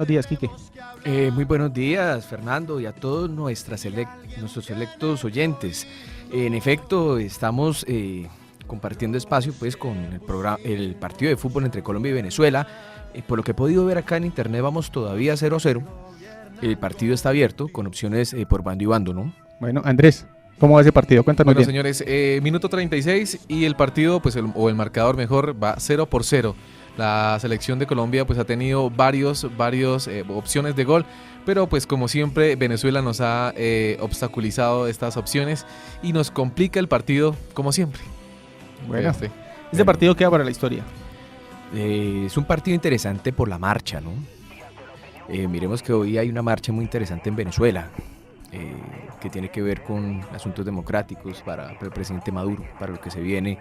Buenos días, Quique. Muy buenos días, Fernando, y a todos nuestros selectos oyentes. En efecto, estamos compartiendo espacio pues con el partido de fútbol entre Colombia y Venezuela. Por lo que he podido ver acá en internet, vamos todavía 0-0. El partido está abierto con opciones por bando y bando, ¿no? Bueno, Andrés, ¿cómo va ese partido? Cuéntanos bien. Señores, minuto 36 y el partido, pues el marcador mejor va 0-0. La selección de Colombia pues ha tenido varios opciones de gol, pero pues como siempre Venezuela nos ha obstaculizado estas opciones y nos complica el partido como siempre. Bueno, este partido queda para la historia. Es un partido interesante por la marcha, ¿no? Miremos que hoy hay una marcha muy interesante en Venezuela, que tiene que ver con asuntos democráticos para el presidente Maduro, para lo que se viene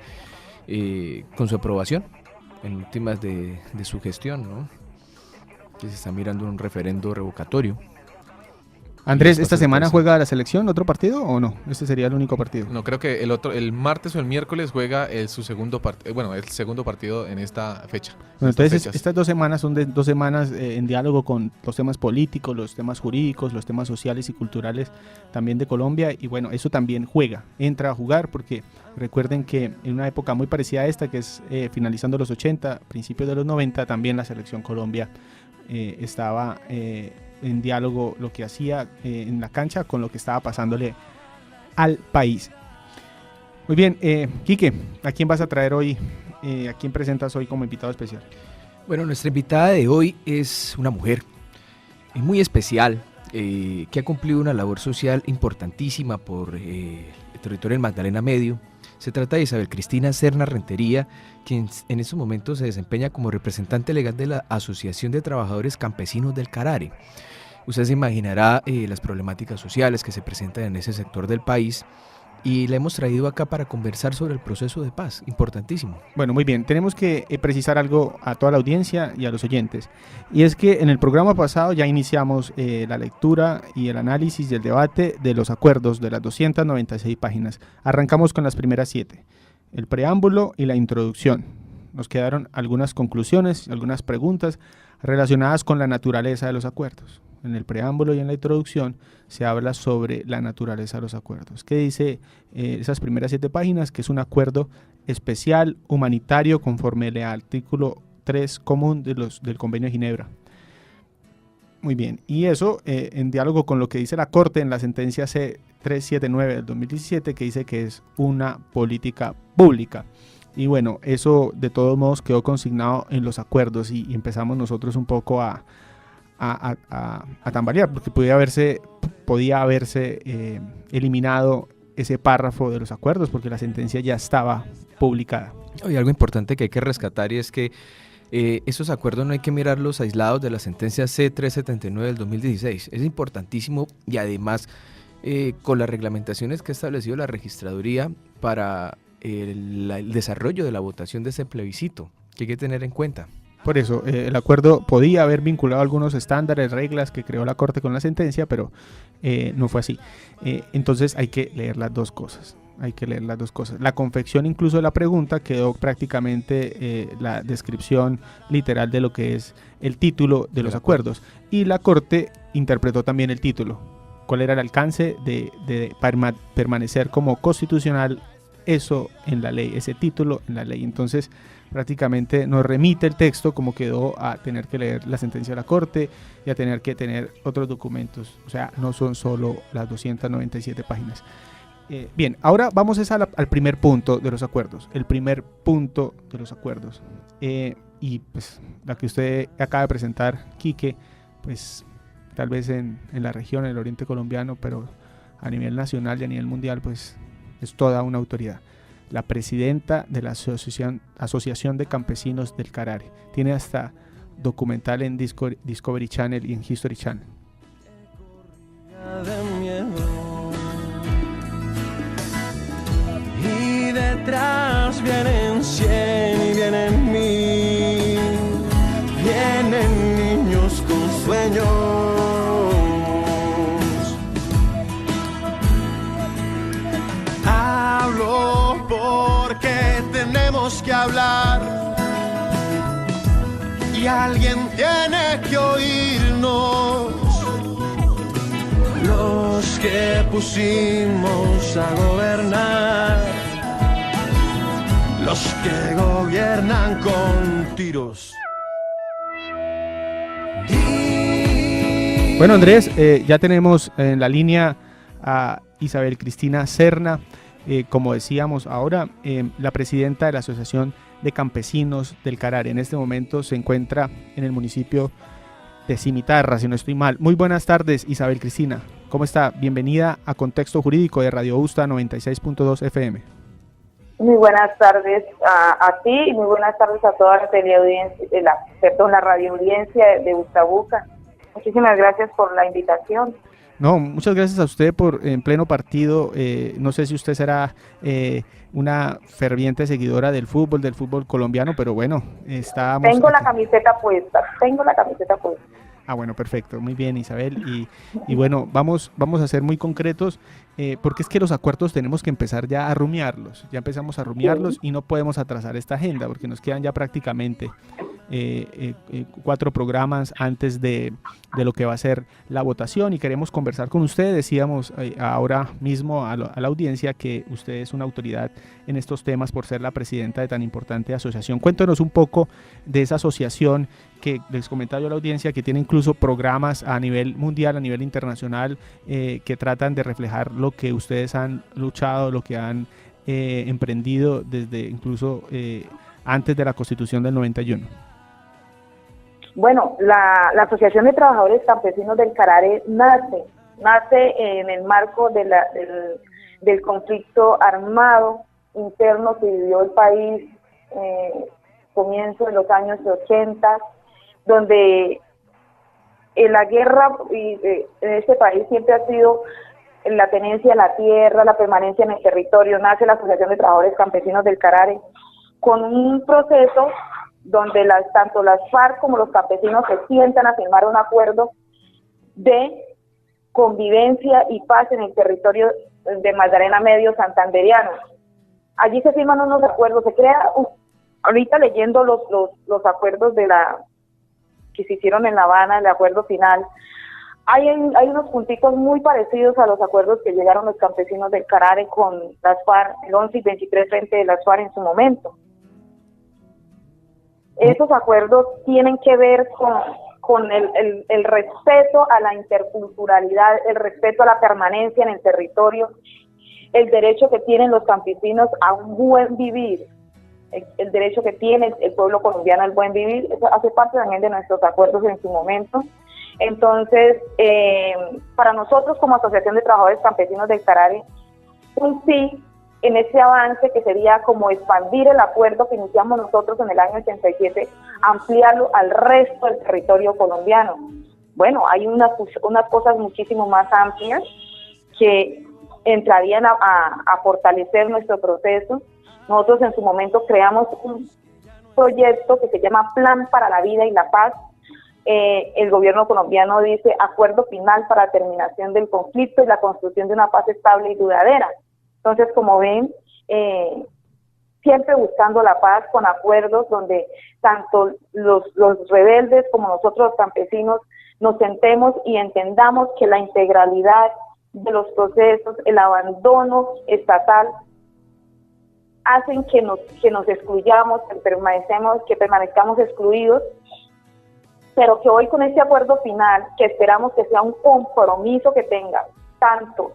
con su aprobación en últimas de su gestión, ¿no? Que se está mirando un referendo revocatorio. Andrés, ¿esta semana juega la selección otro partido o no? Este sería el único partido. No, creo que el martes o el miércoles juega su segundo partido, el segundo partido en esta fecha. Bueno, entonces estas 2 semanas son 2 semanas en diálogo con los temas políticos, los temas jurídicos, los temas sociales y culturales también de Colombia, y bueno, eso también entra a jugar, porque recuerden que en una época muy parecida a esta, que es finalizando los 80, principios de los 90, también la selección Colombia estaba en diálogo lo que hacía en la cancha con lo que estaba pasándole al país. Muy bien, Quique, ¿a quién vas a traer hoy? ¿A quién presentas hoy como invitado especial? Bueno, nuestra invitada de hoy es una mujer muy especial, que ha cumplido una labor social importantísima por el territorio del Magdalena Medio. Se trata de Isabel Cristina Serna Rentería, quien en estos momentos se desempeña como representante legal de la Asociación de Trabajadores Campesinos del Carare. Usted se imaginará las problemáticas sociales que se presentan en ese sector del país, y la hemos traído acá para conversar sobre el proceso de paz, importantísimo. Bueno, muy bien, tenemos que precisar algo a toda la audiencia y a los oyentes, y es que en el programa pasado ya iniciamos la lectura y el análisis y el debate de los acuerdos de las 296 páginas. Arrancamos con las primeras 7, el preámbulo y la introducción. Nos quedaron algunas conclusiones, algunas preguntas relacionadas con la naturaleza de los acuerdos. En el preámbulo y en la introducción se habla sobre la naturaleza de los acuerdos. ¿Qué dice esas primeras 7 páginas? Que es un acuerdo especial humanitario conforme al artículo 3 común del Convenio de Ginebra. Muy bien, y eso en diálogo con lo que dice la Corte en la sentencia C379 del 2017, que dice que es una política pública. Y bueno, eso de todos modos quedó consignado en los acuerdos, y empezamos nosotros un poco a tambalear, porque podía haberse eliminado ese párrafo de los acuerdos, porque la sentencia ya estaba publicada. Y algo importante que hay que rescatar, y es que esos acuerdos no hay que mirarlos aislados de la sentencia C379 del 2016. Es importantísimo, y además con las reglamentaciones que ha establecido la registraduría para el desarrollo de la votación de ese plebiscito, que hay que tener en cuenta. Por eso, el acuerdo podía haber vinculado algunos estándares, reglas que creó la Corte con la sentencia, pero no fue así. Entonces hay que leer las dos cosas. La confección incluso de la pregunta quedó prácticamente la descripción literal de lo que es el título de los acuerdos. Y la Corte interpretó también el título. ¿Cuál era el alcance de permanecer como constitucional eso en la ley, ese título en la ley? Entonces prácticamente nos remite el texto como quedó a tener que leer la sentencia de la Corte y a tener que tener otros documentos. O sea, no son solo las 297 páginas. Bien, ahora vamos al primer punto de los acuerdos. El primer punto de los acuerdos. Y pues la que usted acaba de presentar, Quique, pues tal vez en la región, en el oriente colombiano, pero a nivel nacional y a nivel mundial, pues es toda una autoridad. La presidenta de la Asociación de Campesinos del Carare. Tiene hasta documental en Discovery Channel y en History Channel. Y detrás vienen 100 y vienen 1000, vienen niños con sueños. Hablo porque tenemos que hablar y alguien tiene que oírnos. Los que pusimos a gobernar, los que gobiernan con tiros. Bueno, Andrés, ya tenemos en la línea a Isabel Cristina Serna, como decíamos ahora, la presidenta de la Asociación de Campesinos del Carare. En este momento se encuentra en el municipio de Cimitarra, si no estoy mal. Muy buenas tardes, Isabel Cristina. ¿Cómo está? Bienvenida a Contexto Jurídico de Radio Usta 96.2 FM. Muy buenas tardes a ti y muy buenas tardes a toda la teleaudiencia, la radioaudiencia de Bustabuca. Muchísimas gracias por la invitación. No, muchas gracias a usted por en pleno partido. No sé si usted será una ferviente seguidora del fútbol colombiano, pero bueno, estamos... Tengo la camiseta puesta. Ah, bueno, perfecto, muy bien, Isabel. Y bueno, vamos a ser muy concretos, porque es que los acuerdos tenemos que empezar ya a rumiarlos. Ya empezamos a rumiarlos y no podemos atrasar esta agenda, porque nos quedan ya prácticamente 4 programas antes de lo que va a ser la votación, y queremos conversar con usted. Decíamos ahora mismo a la audiencia que usted es una autoridad en estos temas por ser la presidenta de tan importante asociación. Cuéntenos un poco de esa asociación que les comentaba yo a la audiencia, que tiene incluso programas a nivel mundial, a nivel internacional, que tratan de reflejar lo que ustedes han luchado, lo que han emprendido desde incluso antes de la Constitución del 91. Bueno, la Asociación de Trabajadores Campesinos del Carare nace en el marco del conflicto armado interno que vivió el país comienzo de los años 80, donde la guerra en este país siempre ha sido la tenencia de la tierra, la permanencia en el territorio. Nace la Asociación de Trabajadores Campesinos del Carare con un proceso donde tanto las FARC como los campesinos se sientan a firmar un acuerdo de convivencia y paz en el territorio de Magdalena Medio santanderiano. Allí se firman unos acuerdos, se crea, ahorita leyendo los acuerdos que se hicieron en La Habana, el acuerdo final, hay unos punticos muy parecidos a los acuerdos que llegaron los campesinos del Carare con las FARC, el 11 y 23 frente de las FARC en su momento. Esos acuerdos tienen que ver con el respeto a la interculturalidad, el respeto a la permanencia en el territorio, el derecho que tienen los campesinos a un buen vivir, el derecho que tiene el pueblo colombiano al buen vivir. Eso hace parte también de nuestros acuerdos en su momento. Entonces, para nosotros como Asociación de Trabajadores Campesinos del Carare, un sí en ese avance que sería como expandir el acuerdo que iniciamos nosotros en el año 87, ampliarlo al resto del territorio colombiano. Bueno, hay unas cosas muchísimo más amplias que entrarían a fortalecer nuestro proceso. Nosotros en su momento creamos un proyecto que se llama Plan para la Vida y la Paz. El gobierno colombiano dice acuerdo final para la terminación del conflicto y la construcción de una paz estable y duradera. Entonces, como ven, siempre buscando la paz con acuerdos donde tanto los rebeldes como nosotros los campesinos nos sentemos y entendamos que la integralidad de los procesos, el abandono estatal, hacen que nos excluyamos, que permanezcamos excluidos, pero que hoy con este acuerdo final, que esperamos que sea un compromiso que tenga tanto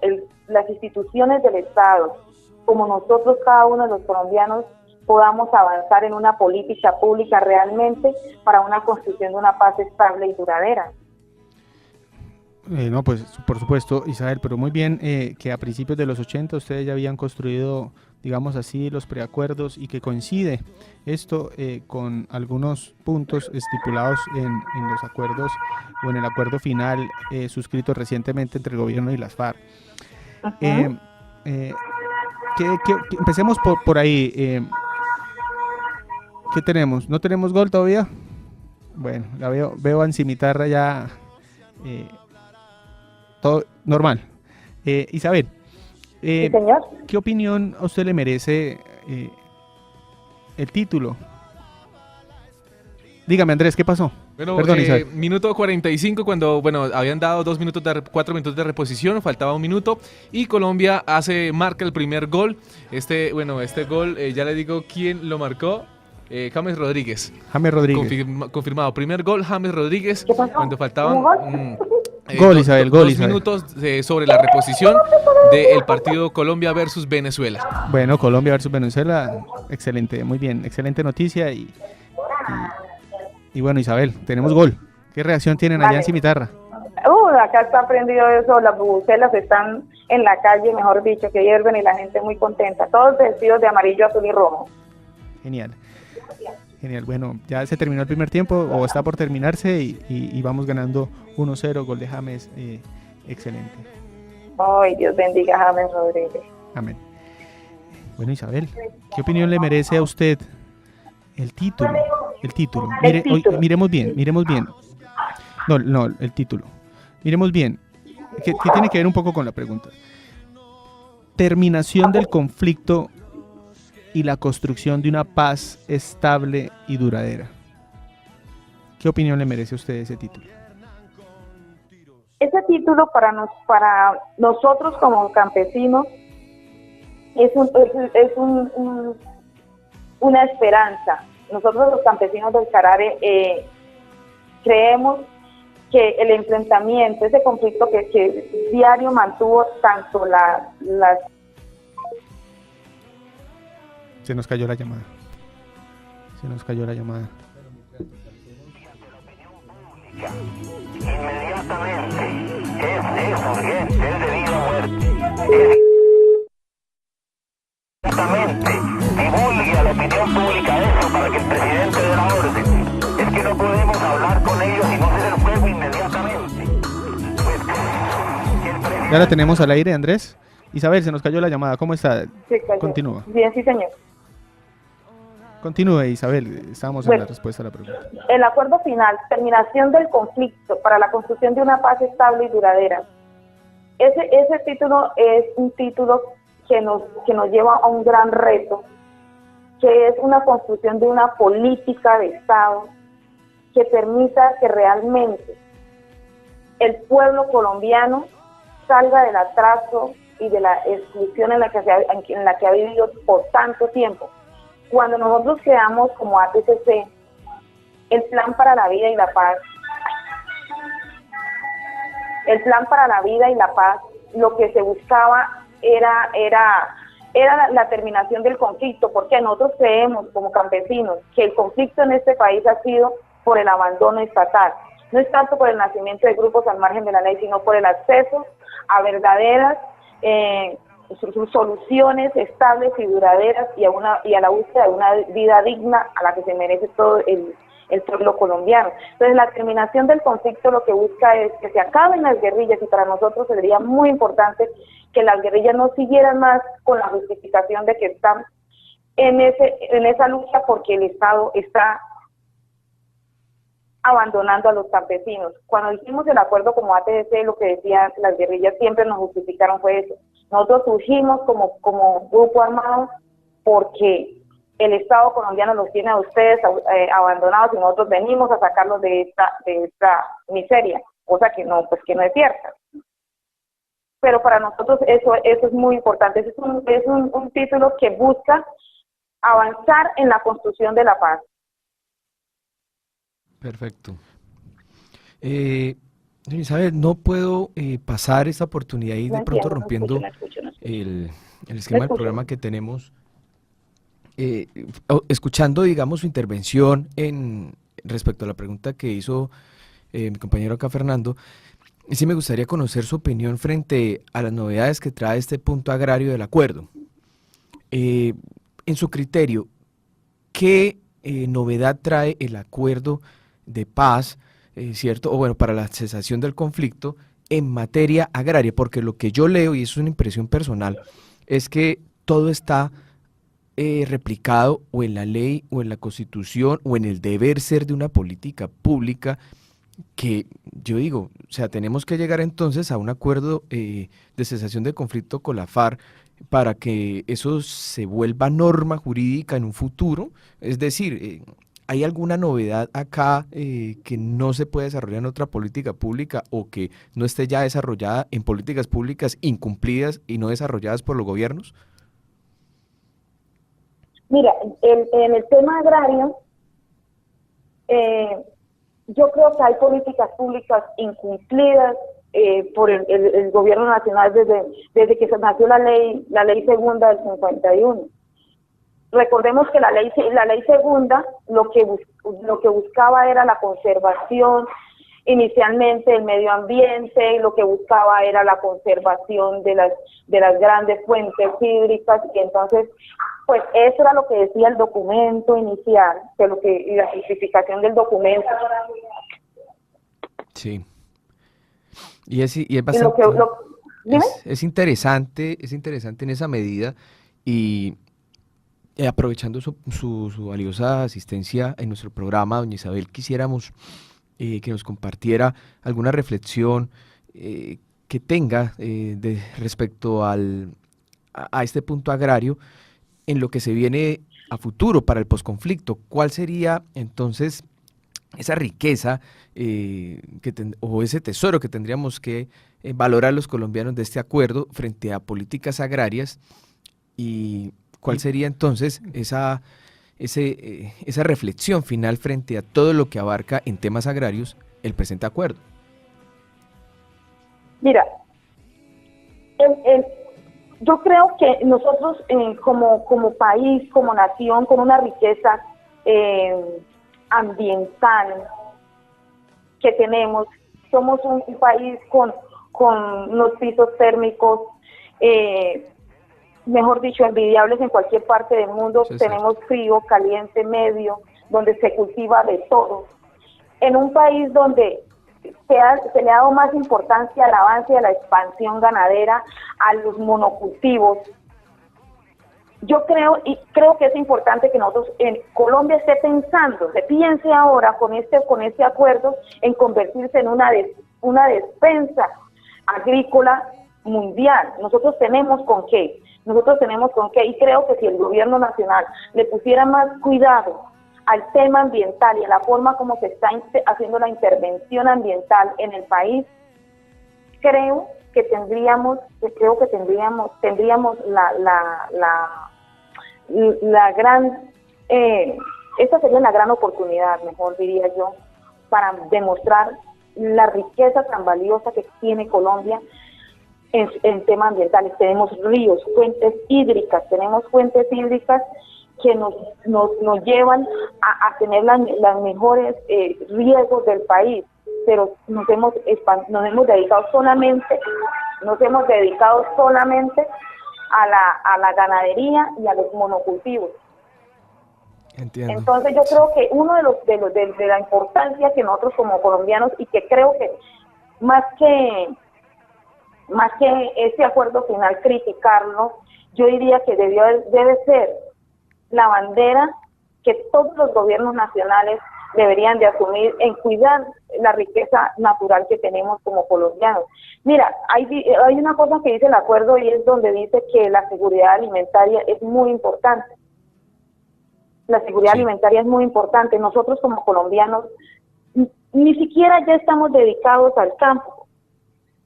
las instituciones del Estado como nosotros, cada uno de los colombianos, podamos avanzar en una política pública realmente para una construcción de una paz estable y duradera. No, pues por supuesto, Isabel, pero muy bien que a principios de los 80 ustedes ya habían construido, digamos así, los preacuerdos, y que coincide esto con algunos puntos estipulados en los acuerdos o en el acuerdo final suscrito recientemente entre el gobierno y las FARC. Empecemos por ahí. ¿Qué tenemos? ¿No tenemos gol todavía? Bueno, la veo en Cimitarra ya todo normal. Isabel, ¿Sí, señor? ¿qué opinión a usted le merece el título? Dígame, Andrés, ¿qué pasó? Bueno, Perdón, Isabel. minuto 45 cuando, bueno, habían dado 4 minutos de reposición, faltaba un minuto y Colombia marca el primer gol. Este gol, ya le digo quién lo marcó. James Rodríguez. James Rodríguez. Confirmado. Primer gol, James Rodríguez. ¿Qué pasó? Cuando faltaban Gol, Isabel, gol, dos Isabel. minutos sobre la reposición del partido Colombia versus Venezuela. Bueno, Colombia versus Venezuela, excelente, muy bien, excelente noticia y bueno, Isabel, tenemos gol. ¿Qué reacción tienen allá en Cimitarra? Acá está prendido eso, las bubucelas están en la calle, mejor dicho, que hierven y la gente muy contenta, todos vestidos de amarillo, azul y rojo. Genial. Genial, bueno, ya se terminó el primer tiempo o está por terminarse y vamos ganando 1-0, gol de James, excelente. Ay, Dios bendiga a James Rodríguez. Amén. Bueno, Isabel, ¿qué opinión le merece a usted el título? El título. Mire, título. Miremos bien. No, el título. Miremos bien, que tiene que ver un poco con la pregunta. Terminación del conflicto y la construcción de una paz estable y duradera. ¿Qué opinión le merece a usted ese título? Ese título para nosotros como campesinos es una esperanza. Nosotros los campesinos del Carare creemos que el enfrentamiento, ese conflicto que diario mantuvo tanto las... Se nos cayó la llamada. Inmediatamente es urgente, es debido a muerte. Inmediatamente divulgue a la opinión pública eso para que el presidente dé la orden. Es que no podemos hablar con ellos y no hacer el fuego inmediatamente. Pues, que el presidente... Ya la tenemos al aire, Andrés. Isabel, se nos cayó la llamada. ¿Cómo está? Sí, Continúa. Bien, sí, señor. Continúe, Isabel. Estábamos en la respuesta a la pregunta. El acuerdo final, terminación del conflicto para la construcción de una paz estable y duradera. Ese título es un título que nos lleva a un gran reto, que es una construcción de una política de Estado que permita que realmente el pueblo colombiano salga del atraso y de la exclusión en la que ha vivido por tanto tiempo. Cuando nosotros creamos como ATCC el Plan para la Vida y la Paz, lo que se buscaba era la terminación del conflicto, porque nosotros creemos como campesinos que el conflicto en este país ha sido por el abandono estatal. No es tanto por el nacimiento de grupos al margen de la ley, sino por el acceso a verdaderas soluciones estables y duraderas y a la búsqueda de una vida digna a la que se merece todo el pueblo colombiano. Entonces, la terminación del conflicto lo que busca es que se acaben las guerrillas, y para nosotros sería muy importante que las guerrillas no siguieran más con la justificación de que están en esa lucha porque el Estado está abandonando a los campesinos. Cuando hicimos el acuerdo como ATC, lo que decían las guerrillas siempre nos justificaron fue eso. Nosotros surgimos como grupo armado porque el Estado colombiano los tiene a ustedes abandonados y nosotros venimos a sacarlos de esta miseria, cosa que no es cierta. Pero para nosotros eso es muy importante. Es un título que busca avanzar en la construcción de la paz. Perfecto. Isabel, no puedo pasar esta oportunidad y de pronto rompiendo el esquema del programa que tenemos, escuchando, digamos, su intervención respecto a la pregunta que hizo mi compañero acá, Fernando. Sí me gustaría conocer su opinión frente a las novedades que trae este punto agrario del acuerdo. En su criterio, ¿qué novedad trae el acuerdo de paz, cierto, o bueno, para la cesación del conflicto en materia agraria? Porque lo que yo leo, y es una impresión personal, es que todo está replicado o en la ley o en la Constitución o en el deber ser de una política pública, que yo digo, o sea, tenemos que llegar entonces a un acuerdo de cesación de conflicto con la FARC para que eso se vuelva norma jurídica en un futuro. Es decir, ¿hay alguna novedad acá que no se puede desarrollar en otra política pública o que no esté ya desarrollada en políticas públicas incumplidas y no desarrolladas por los gobiernos? Mira, en el tema agrario, yo creo que hay políticas públicas incumplidas por el gobierno nacional desde que se nació la ley segunda del 51. Recordemos que la ley segunda lo que buscaba era la conservación inicialmente del medio ambiente, lo que buscaba era la conservación de las grandes fuentes hídricas, y entonces pues eso era lo que decía el documento inicial, y la justificación del documento. Sí. Y es bastante, es interesante en esa medida, y aprovechando su valiosa asistencia en nuestro programa, doña Isabel, quisiéramos que nos compartiera alguna reflexión que tenga respecto a este punto agrario en lo que se viene a futuro para el posconflicto. ¿Cuál sería entonces esa riqueza o ese tesoro que tendríamos que valorar los colombianos de este acuerdo frente a políticas agrarias? ¿Y cuál sería entonces esa reflexión final frente a todo lo que abarca en temas agrarios el presente acuerdo? Mira, yo creo que nosotros como país, como nación, con una riqueza ambiental que tenemos, somos un país con unos pisos térmicos, mejor dicho, envidiables en cualquier parte del mundo. Sí, tenemos frío, caliente, medio, donde se cultiva de todo. En un país donde se le ha dado más importancia al avance y a la expansión ganadera, a los monocultivos. Yo creo que es importante que nosotros en Colombia se piense ahora con este acuerdo en convertirse en una despensa agrícola mundial. Nosotros tenemos con qué, y creo que si el gobierno nacional le pusiera más cuidado al tema ambiental y a la forma como se está haciendo la intervención ambiental en el país, creo que tendríamos la gran, esta sería la gran oportunidad, mejor diría yo, para demostrar la riqueza tan valiosa que tiene Colombia en temas ambientales. Tenemos ríos, fuentes hídricas que nos llevan a tener las mejores riegos del país, pero nos hemos dedicado solamente a la ganadería y a los monocultivos. Entiendo. Entonces yo creo que uno de la importancia que nosotros como colombianos, y que creo que más que este acuerdo final criticarlo, yo diría que debe ser la bandera que todos los gobiernos nacionales deberían de asumir en cuidar la riqueza natural que tenemos como colombianos. Mira, hay una cosa que dice el acuerdo, y es donde dice que la seguridad alimentaria es muy importante. La seguridad alimentaria es muy importante. Nosotros como colombianos ni siquiera ya estamos dedicados al campo.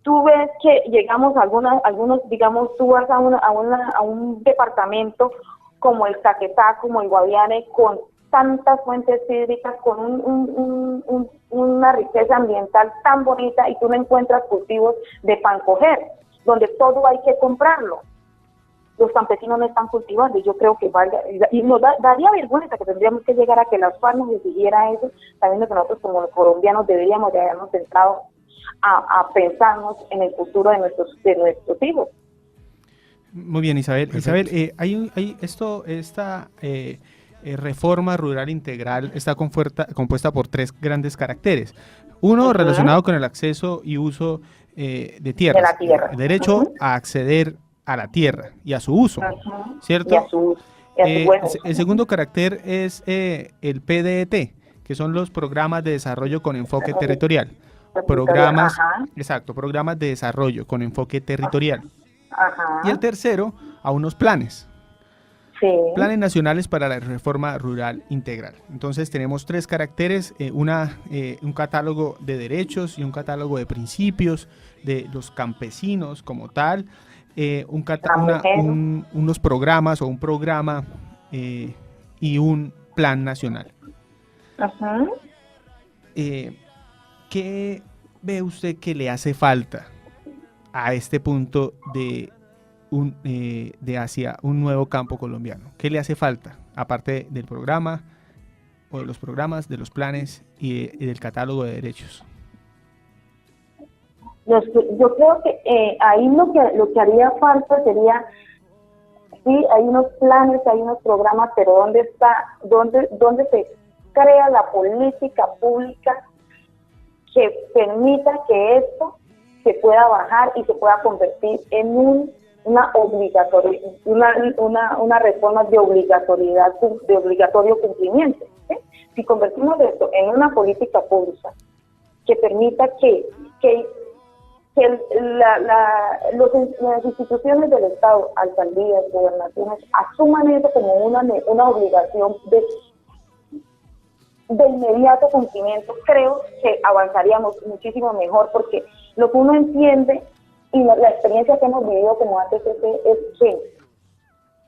Tú ves que llegamos a algunos, digamos, tú vas a un departamento como el Caquetá, como el Guaviare, con tantas fuentes hídricas, con una riqueza ambiental tan bonita, y tú no encuentras cultivos de pan coger, donde todo hay que comprarlo. Los campesinos no están cultivando, y yo creo que y nos daría vergüenza que tendríamos que llegar a que las FARC nos exigiera eso, sabiendo que nosotros como colombianos deberíamos de habernos sentado a pensarnos en el futuro de nuestros hijos. Muy bien, Isabel. Isabel, esta reforma rural integral está compuesta por 3 grandes caracteres. Uno, relacionado con el acceso y uso de tierras. De la tierra. El derecho a acceder a la tierra y a su uso, ¿cierto? Y a su el segundo carácter es el PDT, que son los programas de desarrollo con enfoque territorial. Programas de desarrollo con enfoque territorial. Ajá. Y el tercero, a unos planes. Sí. Planes nacionales para la reforma rural integral. Entonces tenemos 3 caracteres, un catálogo de derechos y un catálogo de principios de los campesinos como tal, unos programas o un programa y un plan nacional. Ajá. ¿Qué ve usted que le hace falta a este punto de hacia un nuevo campo colombiano? ¿Qué le hace falta, aparte del programa o de los programas, de los planes y del catálogo de derechos? Yo creo que ahí lo que haría falta sería, sí, hay unos planes, hay unos programas, pero ¿dónde se crea la política pública que permita que esto se pueda bajar y se pueda convertir en una reforma de obligatoriedad, de obligatorio cumplimiento? ¿Sí? Si convertimos esto en una política pública que permita que las instituciones del Estado, alcaldías, gobernaciones, asuman eso como una obligación de inmediato cumplimiento, creo que avanzaríamos muchísimo mejor, porque lo que uno entiende y la experiencia que hemos vivido como ATCC es que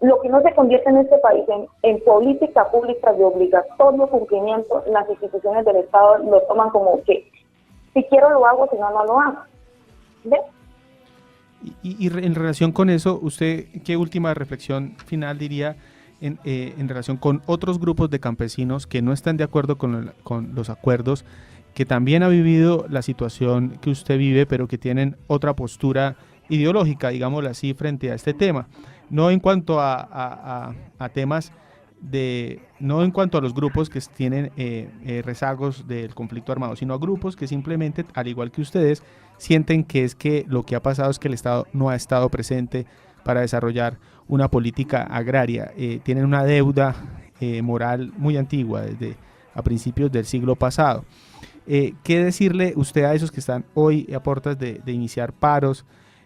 lo que no se convierte en este país en política pública de obligatorio cumplimiento, las instituciones del Estado lo toman como que si quiero lo hago, si no, no lo hago. ¿Ves? Y en relación con eso, ¿usted qué última reflexión final diría en relación con otros grupos de campesinos que no están de acuerdo con los acuerdos, que también ha vivido la situación que usted vive, pero que tienen otra postura ideológica, digámoslo así, frente a este tema? No en cuanto a temas no en cuanto a los grupos que tienen rezagos del conflicto armado, sino a grupos que simplemente, al igual que ustedes, sienten que lo que ha pasado es que el Estado no ha estado presente para desarrollar una política agraria. Tienen una deuda moral muy antigua, desde a principios del siglo pasado. ¿Qué decirle usted a esos que están hoy a puertas de iniciar paros,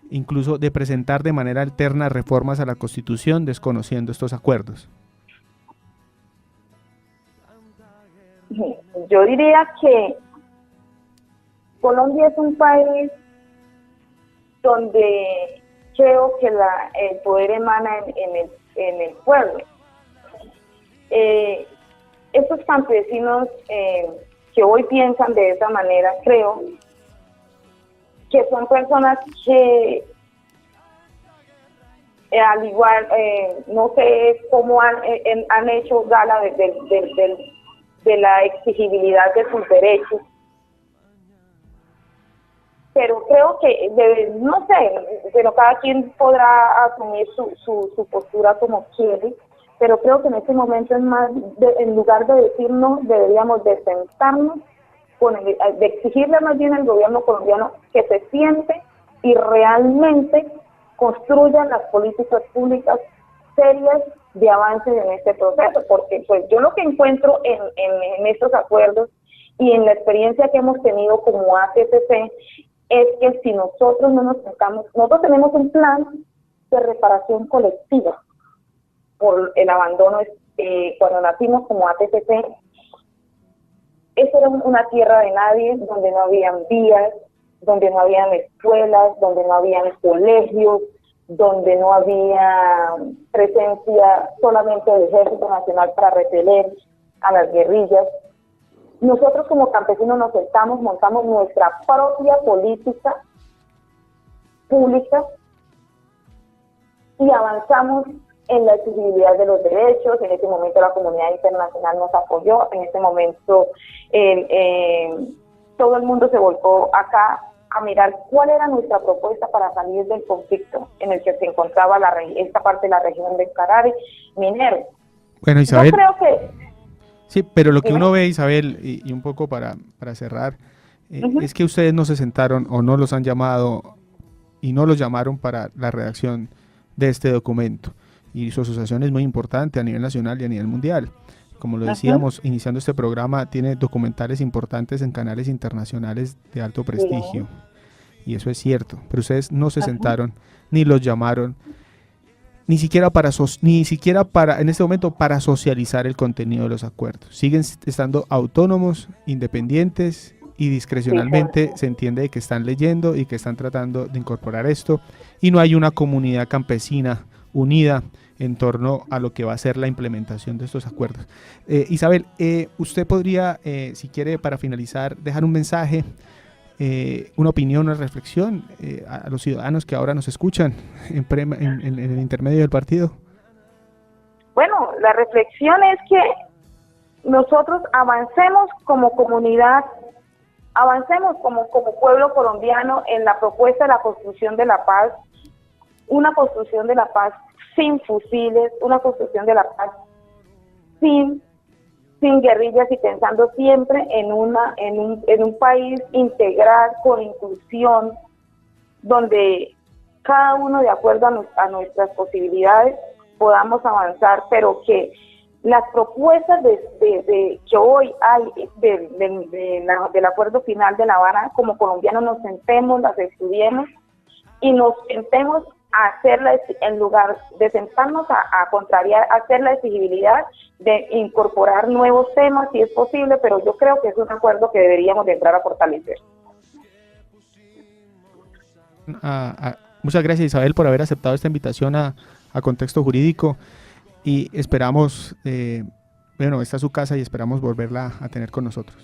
incluso de presentar de manera alterna reformas a la Constitución, desconociendo estos acuerdos? Yo diría que Colombia es un país donde creo que el poder emana en el pueblo. Estos campesinos que hoy piensan de esa manera, creo que son personas que al igual, no sé cómo han hecho gala de la exigibilidad de sus derechos, pero creo que, no sé, pero cada quien podrá asumir su postura como quiere, pero creo que en este momento es más, en lugar de decir no, deberíamos de sentarnos, de exigirle más bien al gobierno colombiano que se siente y realmente construya las políticas públicas serias de avance en este proceso, porque pues yo lo que encuentro en estos acuerdos y en la experiencia que hemos tenido como ATCC es que si nosotros no nos sentamos, nosotros tenemos un plan de reparación colectiva por el abandono. Cuando nacimos como ATCC, eso era una tierra de nadie, donde no habían vías, donde no habían escuelas, donde no habían colegios, donde no había presencia solamente del Ejército Nacional para repeler a las guerrillas. Nosotros como campesinos nos sentamos, montamos nuestra propia política pública y avanzamos en la exigibilidad de los derechos. En ese momento la comunidad internacional nos apoyó, en ese momento todo el mundo se volcó acá a mirar cuál era nuestra propuesta para salir del conflicto en el que se encontraba esta parte de la región de Carari, minero. Bueno, Isabel, yo creo que sí, pero lo que uno ve, Isabel, y un poco para cerrar, es que ustedes no se sentaron o no los han llamado y no los llamaron para la redacción de este documento. Y su asociación es muy importante a nivel nacional y a nivel mundial. Como lo decíamos, iniciando este programa, tiene documentales importantes en canales internacionales de alto prestigio. Y eso es cierto. Pero ustedes no se sentaron ni los llamaron. ni siquiera en este momento para socializar el contenido de los acuerdos. Siguen estando autónomos, independientes y discrecionalmente se entiende que están leyendo y que están tratando de incorporar esto, y no hay una comunidad campesina unida en torno a lo que va a ser la implementación de estos acuerdos. Isabel, usted podría, si quiere, para finalizar, dejar un mensaje, una opinión, una reflexión a los ciudadanos que ahora nos escuchan en el intermedio del partido. Bueno, la reflexión es que nosotros avancemos como comunidad, avancemos como pueblo colombiano en la propuesta de la construcción de la paz, una construcción de la paz sin fusiles, una construcción de la paz sin guerrillas y pensando siempre en un país integral con inclusión, donde cada uno de acuerdo a nuestras posibilidades podamos avanzar, pero que las propuestas que hoy hay del acuerdo final de La Habana, como colombianos nos sentemos, las estudiemos y nos sentemos a hacerla, en lugar de sentarnos a contrariar, a hacer la exigibilidad de incorporar nuevos temas si es posible, pero yo creo que es un acuerdo que deberíamos de entrar a fortalecer. Muchas gracias, Isabel, por haber aceptado esta invitación a Contexto Jurídico, y esperamos, esta es su casa y esperamos volverla a tener con nosotros.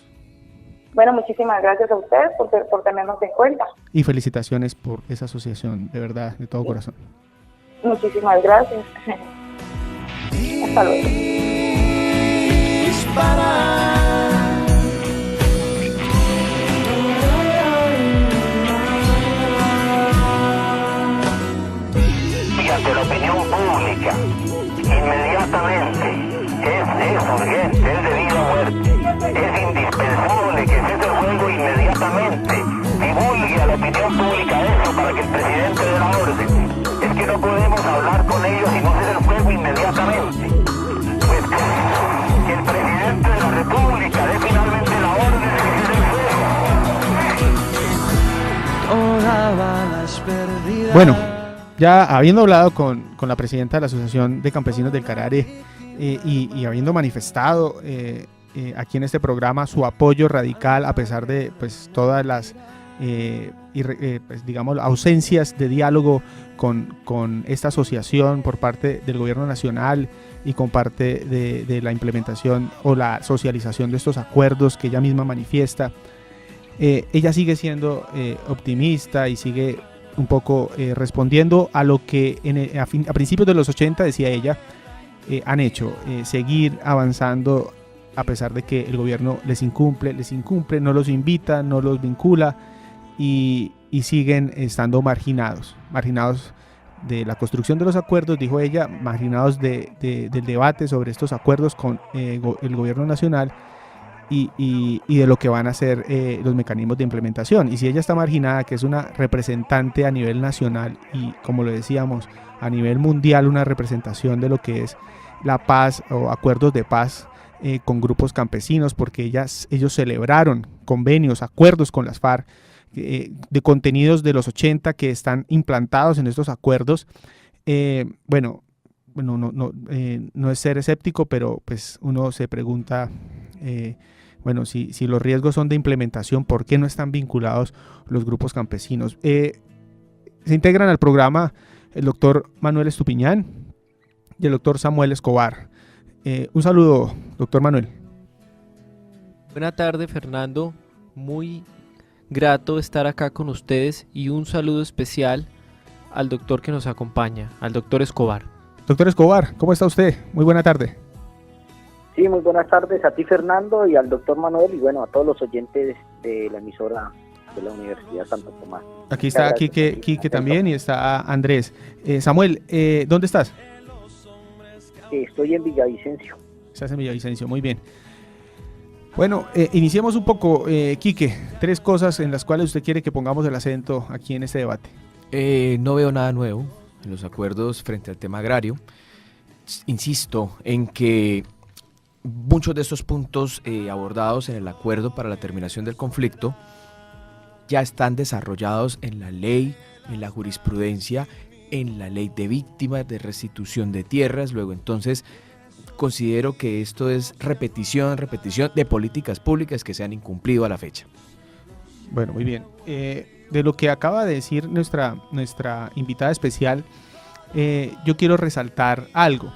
Bueno, muchísimas gracias a ustedes por tenernos en cuenta. Y felicitaciones por esa asociación, de verdad, de todo corazón. Muchísimas gracias. Hasta luego. Y ante la opinión pública, inmediatamente, es urgente, es debido a muerte. Es indispensable que cese el fuego inmediatamente. Divulgue a la opinión pública eso para que el presidente dé la orden. Es que no podemos hablar con ellos y no cese el fuego inmediatamente. Pues que el presidente de la República dé finalmente la orden de que cese el fuego. Bueno, ya habiendo hablado con la presidenta de la Asociación de Campesinos del Carare y habiendo manifestado aquí en este programa su apoyo radical a pesar de todas las ausencias de diálogo con esta asociación por parte del gobierno nacional y con parte de la implementación o la socialización de estos acuerdos que ella misma manifiesta, ella sigue siendo optimista y sigue un poco respondiendo a lo que a principios de los 80, decía ella, han hecho, seguir avanzando a pesar de que el gobierno les incumple, no los invita, no los vincula y siguen estando marginados de la construcción de los acuerdos, dijo ella, marginados del debate sobre estos acuerdos con el gobierno nacional y de lo que van a ser los mecanismos de implementación. Y si ella está marginada, que es una representante a nivel nacional y, como lo decíamos, a nivel mundial, una representación de lo que es la paz o acuerdos de paz con grupos campesinos, porque ellos celebraron convenios, acuerdos con las FARC de contenidos de los 80 que están implantados en estos acuerdos. No es ser escéptico, pero pues uno se pregunta, si los riesgos son de implementación, ¿por qué no están vinculados los grupos campesinos? Se integran al programa el doctor Manuel Estupiñán y el doctor Samuel Escobar. Un saludo, doctor Manuel. Buenas tardes, Fernando. Muy grato estar acá con ustedes y un saludo especial al doctor que nos acompaña, al doctor Escobar. Doctor Escobar, ¿cómo está usted? Muy buena tarde. Sí, muy buenas tardes a ti, Fernando, y al doctor Manuel, y a todos los oyentes de la emisora de la Universidad Santo Tomás. Aquí está Quique también y está Andrés. Samuel, ¿dónde estás? Estoy en Villavicencio. Estás en Villavicencio, muy bien. Bueno, iniciemos un poco, Quique, 3 cosas en las cuales usted quiere que pongamos el acento aquí en este debate. No veo nada nuevo en los acuerdos frente al tema agrario. Insisto en que muchos de estos puntos abordados en el acuerdo para la terminación del conflicto ya están desarrollados en la ley, en la jurisprudencia en la ley de víctimas, de restitución de tierras. Luego entonces considero que esto es repetición de políticas públicas que se han incumplido a la fecha. Bueno, muy bien. De lo que acaba de decir nuestra invitada especial, yo quiero resaltar algo,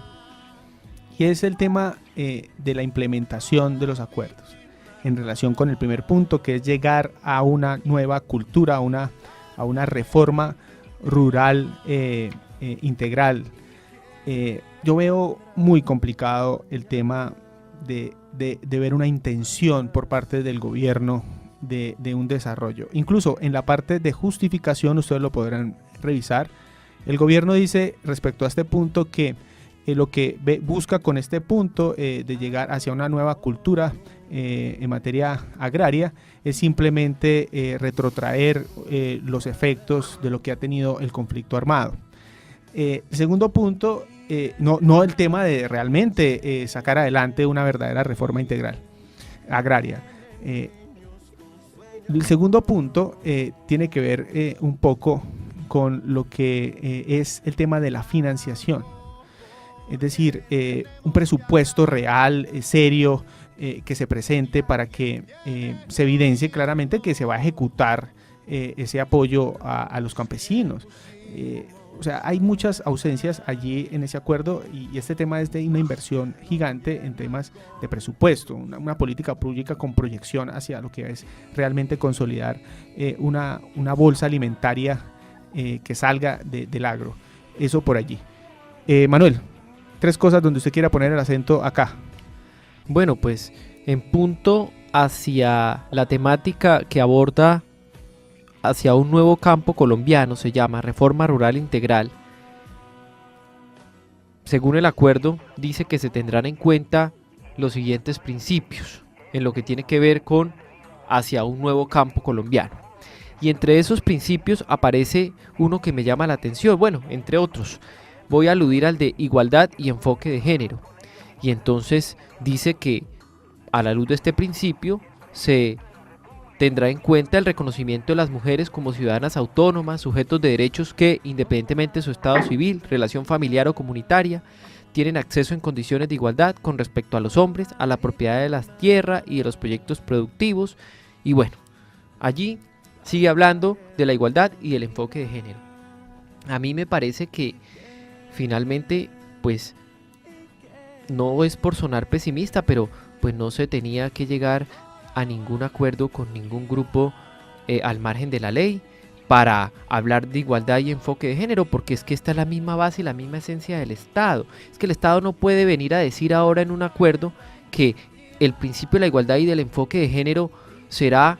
y es el tema de la implementación de los acuerdos en relación con el primer punto, que es llegar a una nueva cultura, a una reforma rural integral. Yo veo muy complicado el tema de ver una intención por parte del gobierno de un desarrollo. Incluso en la parte de justificación, ustedes lo podrán revisar, el gobierno dice respecto a este punto que lo que busca con este punto de llegar hacia una nueva cultura en materia agraria es simplemente retrotraer los efectos de lo que ha tenido el conflicto armado. Segundo punto, no el tema de realmente sacar adelante una verdadera reforma integral agraria. El segundo punto tiene que ver un poco con lo que es el tema de la financiación. Es decir, un presupuesto real, serio, que se presente para que se evidencie claramente que se va a ejecutar ese apoyo a los campesinos. O sea, hay muchas ausencias allí en ese acuerdo, y este tema es de una inversión gigante en temas de presupuesto, una política pública con proyección hacia lo que es realmente consolidar una bolsa alimentaria que salga del agro. Eso por allí. Manuel, 3 cosas donde usted quiera poner el acento acá. Bueno, pues en punto hacia la temática que aborda hacia un nuevo campo colombiano, se llama Reforma Rural Integral. Según el acuerdo, dice que se tendrán en cuenta los siguientes principios en lo que tiene que ver con hacia un nuevo campo colombiano. Y entre esos principios aparece uno que me llama la atención, bueno, entre otros. Voy a aludir al de igualdad y enfoque de género. Y entonces dice que a la luz de este principio se tendrá en cuenta el reconocimiento de las mujeres como ciudadanas autónomas, sujetos de derechos que, independientemente de su estado civil, relación familiar o comunitaria, tienen acceso en condiciones de igualdad con respecto a los hombres, a la propiedad de la tierra y de los proyectos productivos. Y bueno, allí sigue hablando de la igualdad y del enfoque de género. A mí me parece que finalmente, pues, no es por sonar pesimista, pero pues no se tenía que llegar a ningún acuerdo con ningún grupo al margen de la ley para hablar de igualdad y enfoque de género, porque es que esta es la misma base y la misma esencia del Estado. Es que el Estado no puede venir a decir ahora en un acuerdo que el principio de la igualdad y del enfoque de género será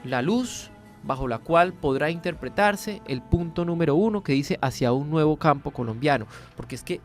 la luz bajo la cual podrá interpretarse el punto número 1 que dice hacia un nuevo campo colombiano, porque es que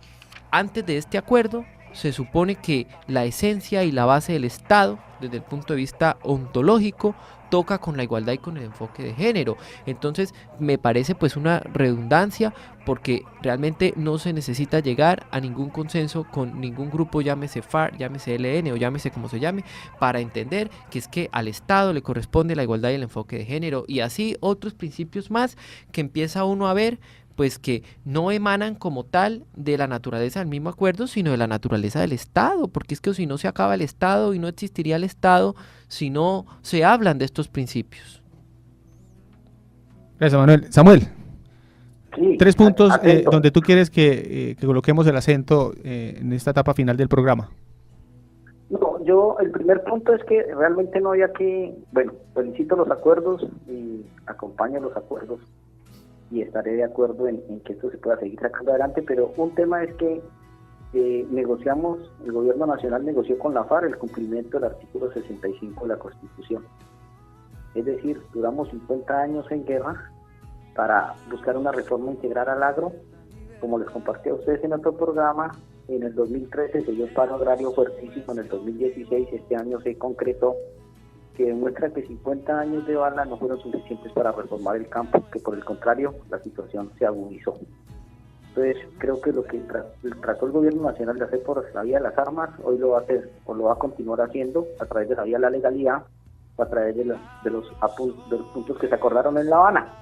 antes de este acuerdo se supone que la esencia y la base del Estado, desde el punto de vista ontológico, toca con la igualdad y con el enfoque de género. Entonces me parece pues una redundancia, porque realmente no se necesita llegar a ningún consenso con ningún grupo, llámese FARC, llámese ELN o llámese como se llame, para entender que es que al Estado le corresponde la igualdad y el enfoque de género, y así otros principios más que empieza uno a ver pues que no emanan como tal de la naturaleza del mismo acuerdo, sino de la naturaleza del Estado, porque es que si no se acaba el Estado y no existiría el Estado si no se hablan de estos principios. Gracias, Manuel. Samuel, Sí, 3 puntos atento. donde tú quieres que coloquemos el acento en esta etapa final del programa. No, yo el primer punto es que realmente no había que, bueno, felicito los acuerdos y acompaño los acuerdos y estaré de acuerdo en que esto se pueda seguir sacando adelante, pero un tema es que negociamos, el gobierno nacional negoció con la FARC el cumplimiento del artículo 65 de la Constitución. Es decir, duramos 50 años en guerra para buscar una reforma integral al agro. Como les compartí a ustedes en otro programa, en el 2013 se dio un paro agrario fuertísimo, en el 2016, este año se concretó, que demuestra que 50 años de bala no fueron suficientes para reformar el campo, que por el contrario, la situación se agudizó. Entonces, creo que lo que trató el gobierno nacional de hacer por la vía de las armas, hoy lo va a hacer, o lo va a continuar haciendo, a través de la vía de la legalidad, o a través de los puntos que se acordaron en La Habana.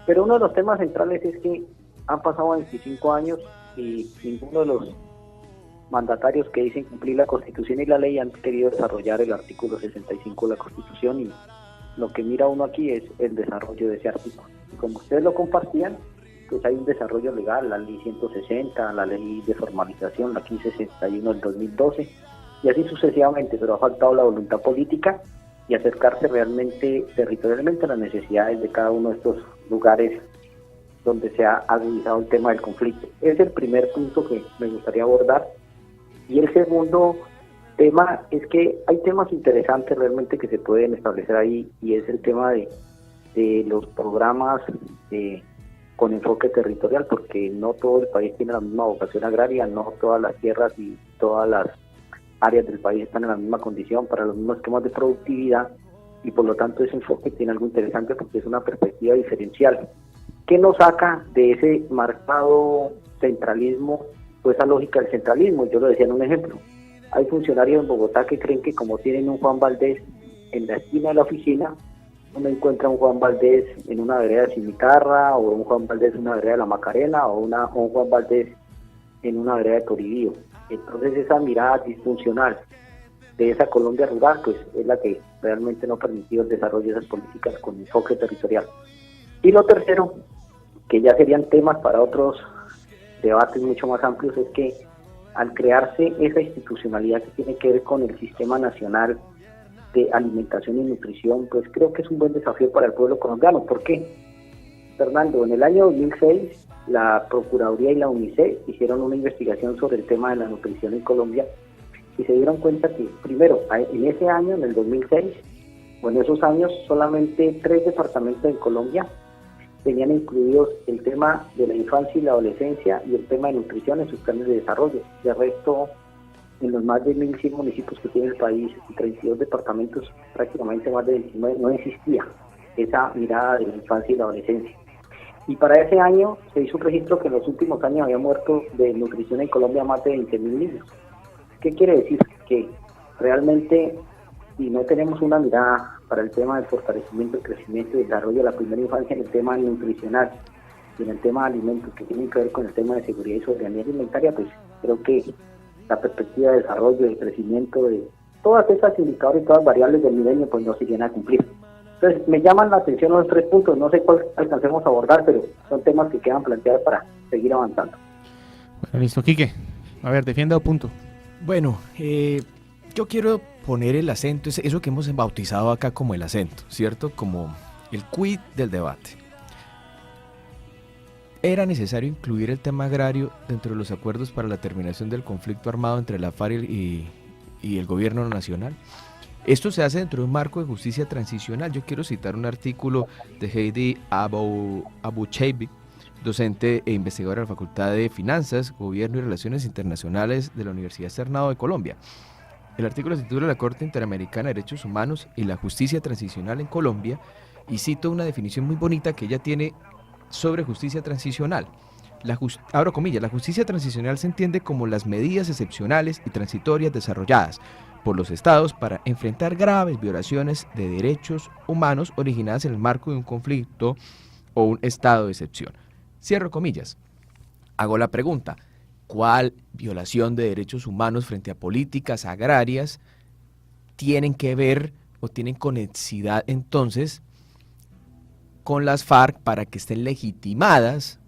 Pero uno de los temas centrales es que han pasado 25 años y ninguno de los mandatarios que dicen cumplir la Constitución y la ley han querido desarrollar el artículo 65 de la Constitución, y lo que mira uno aquí es el desarrollo de ese artículo. Y como ustedes lo compartían, pues hay un desarrollo legal, la ley 160, la ley de formalización, la 1561 del 2012, y así sucesivamente, pero ha faltado la voluntad política y acercarse realmente territorialmente a las necesidades de cada uno de estos lugares donde se ha agudizado el tema del conflicto. Es el primer punto que me gustaría abordar. Y el segundo tema es que hay temas interesantes realmente que se pueden establecer ahí, y es el tema de los programas con enfoque territorial, porque no todo el país tiene la misma vocación agraria, no todas las tierras y todas las áreas del país están en la misma condición para los mismos esquemas de productividad, y por lo tanto ese enfoque tiene algo interesante porque es una perspectiva diferencial. ¿Qué nos saca de ese marcado centralismo, pues esa lógica del centralismo? Yo lo decía en un ejemplo. Hay funcionarios en Bogotá que creen que como tienen un Juan Valdés en la esquina de la oficina, uno encuentra un Juan Valdés en una vereda de Cimitarra, o un Juan Valdés en una vereda de La Macarena, o un Juan Valdés en una vereda de Toribío. Entonces esa mirada disfuncional de esa Colombia rural, pues es la que realmente no ha permitido el desarrollo de esas políticas con enfoque territorial. Y lo tercero, que ya serían temas para otros debates mucho más amplios, es que al crearse esa institucionalidad que tiene que ver con el Sistema Nacional de Alimentación y Nutrición, pues creo que es un buen desafío para el pueblo colombiano. ¿Por qué? Fernando, en el año 2006, la Procuraduría y la UNICEF hicieron una investigación sobre el tema de la nutrición en Colombia, y se dieron cuenta que, primero, en ese año, en el 2006, o en esos años, solamente 3 departamentos en Colombia tenían incluidos el tema de la infancia y la adolescencia y el tema de nutrición en sus planes de desarrollo. De resto, en los más de 1.100 municipios que tiene el país y 32 departamentos, prácticamente más de 29, no existía esa mirada de la infancia y la adolescencia. Y para ese año se hizo un registro que en los últimos años había muerto de nutrición en Colombia más de 20.000 niños. ¿Qué quiere decir? Que realmente, si no tenemos una mirada para el tema del fortalecimiento, el crecimiento y el desarrollo de la primera infancia en el tema nutricional y en el tema de alimentos que tienen que ver con el tema de seguridad y soberanía alimentaria, pues creo que la perspectiva de desarrollo, de crecimiento, de todas esas indicadores y todas las variables del milenio, pues no se llegan a cumplir. Entonces, me llaman la atención los 3 puntos, no sé cuál alcancemos a abordar, pero son temas que quedan planteados para seguir avanzando. Bueno, listo, Quique. A ver, defienda un punto. Bueno, yo quiero poner el acento, eso que hemos bautizado acá como el acento, ¿cierto? Como el quid del debate. ¿Era necesario incluir el tema agrario dentro de los acuerdos para la terminación del conflicto armado entre la FARC y el gobierno nacional? Esto se hace dentro de un marco de justicia transicional. Yo quiero citar un artículo de Heidi Abucheibi, docente e investigadora de la Facultad de Finanzas, Gobierno y Relaciones Internacionales de la Universidad Externado de Colombia. El artículo se titula La Corte Interamericana de Derechos Humanos y la Justicia Transicional en Colombia, y cito una definición muy bonita que ella tiene sobre justicia transicional. Abro comillas, la justicia transicional se entiende como las medidas excepcionales y transitorias desarrolladas por los estados para enfrentar graves violaciones de derechos humanos originadas en el marco de un conflicto o un estado de excepción. Cierro comillas. Hago la pregunta, ¿cuál violación de derechos humanos frente a políticas agrarias tienen que ver o tienen conexidad entonces con las FARC para que estén legitimadas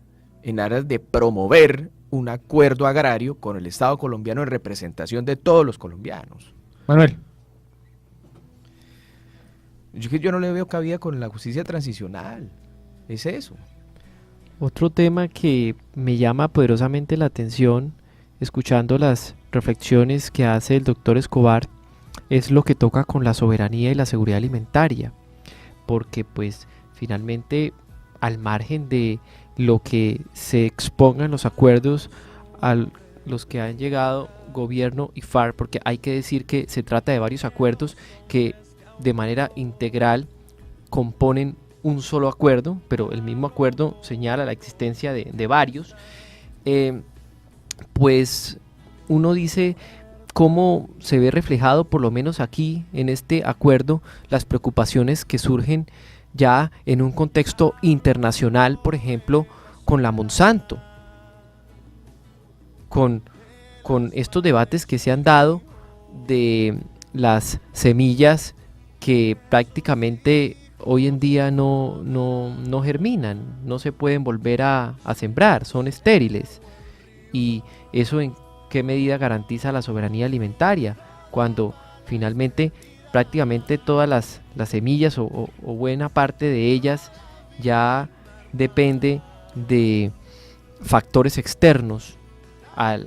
en aras de promover un acuerdo agrario con el Estado colombiano en representación de todos los colombianos? Manuel. Yo no le veo cabida con la justicia transicional. Es eso. Otro tema que me llama poderosamente la atención, escuchando las reflexiones que hace el doctor Escobar, es lo que toca con la soberanía y la seguridad alimentaria, porque pues finalmente al margen de lo que se exponga en los acuerdos a los que han llegado gobierno y FARC, porque hay que decir que se trata de varios acuerdos que de manera integral componen un solo acuerdo, pero el mismo acuerdo señala la existencia de varios, pues uno dice cómo se ve reflejado, por lo menos aquí en este acuerdo, las preocupaciones que surgen ya en un contexto internacional, por ejemplo, con la Monsanto, con estos debates que se han dado de las semillas que prácticamente hoy en día no germinan, no se pueden volver a sembrar, son estériles. Y eso en qué medida garantiza la soberanía alimentaria, cuando finalmente prácticamente todas las semillas o buena parte de ellas ya depende de factores externos a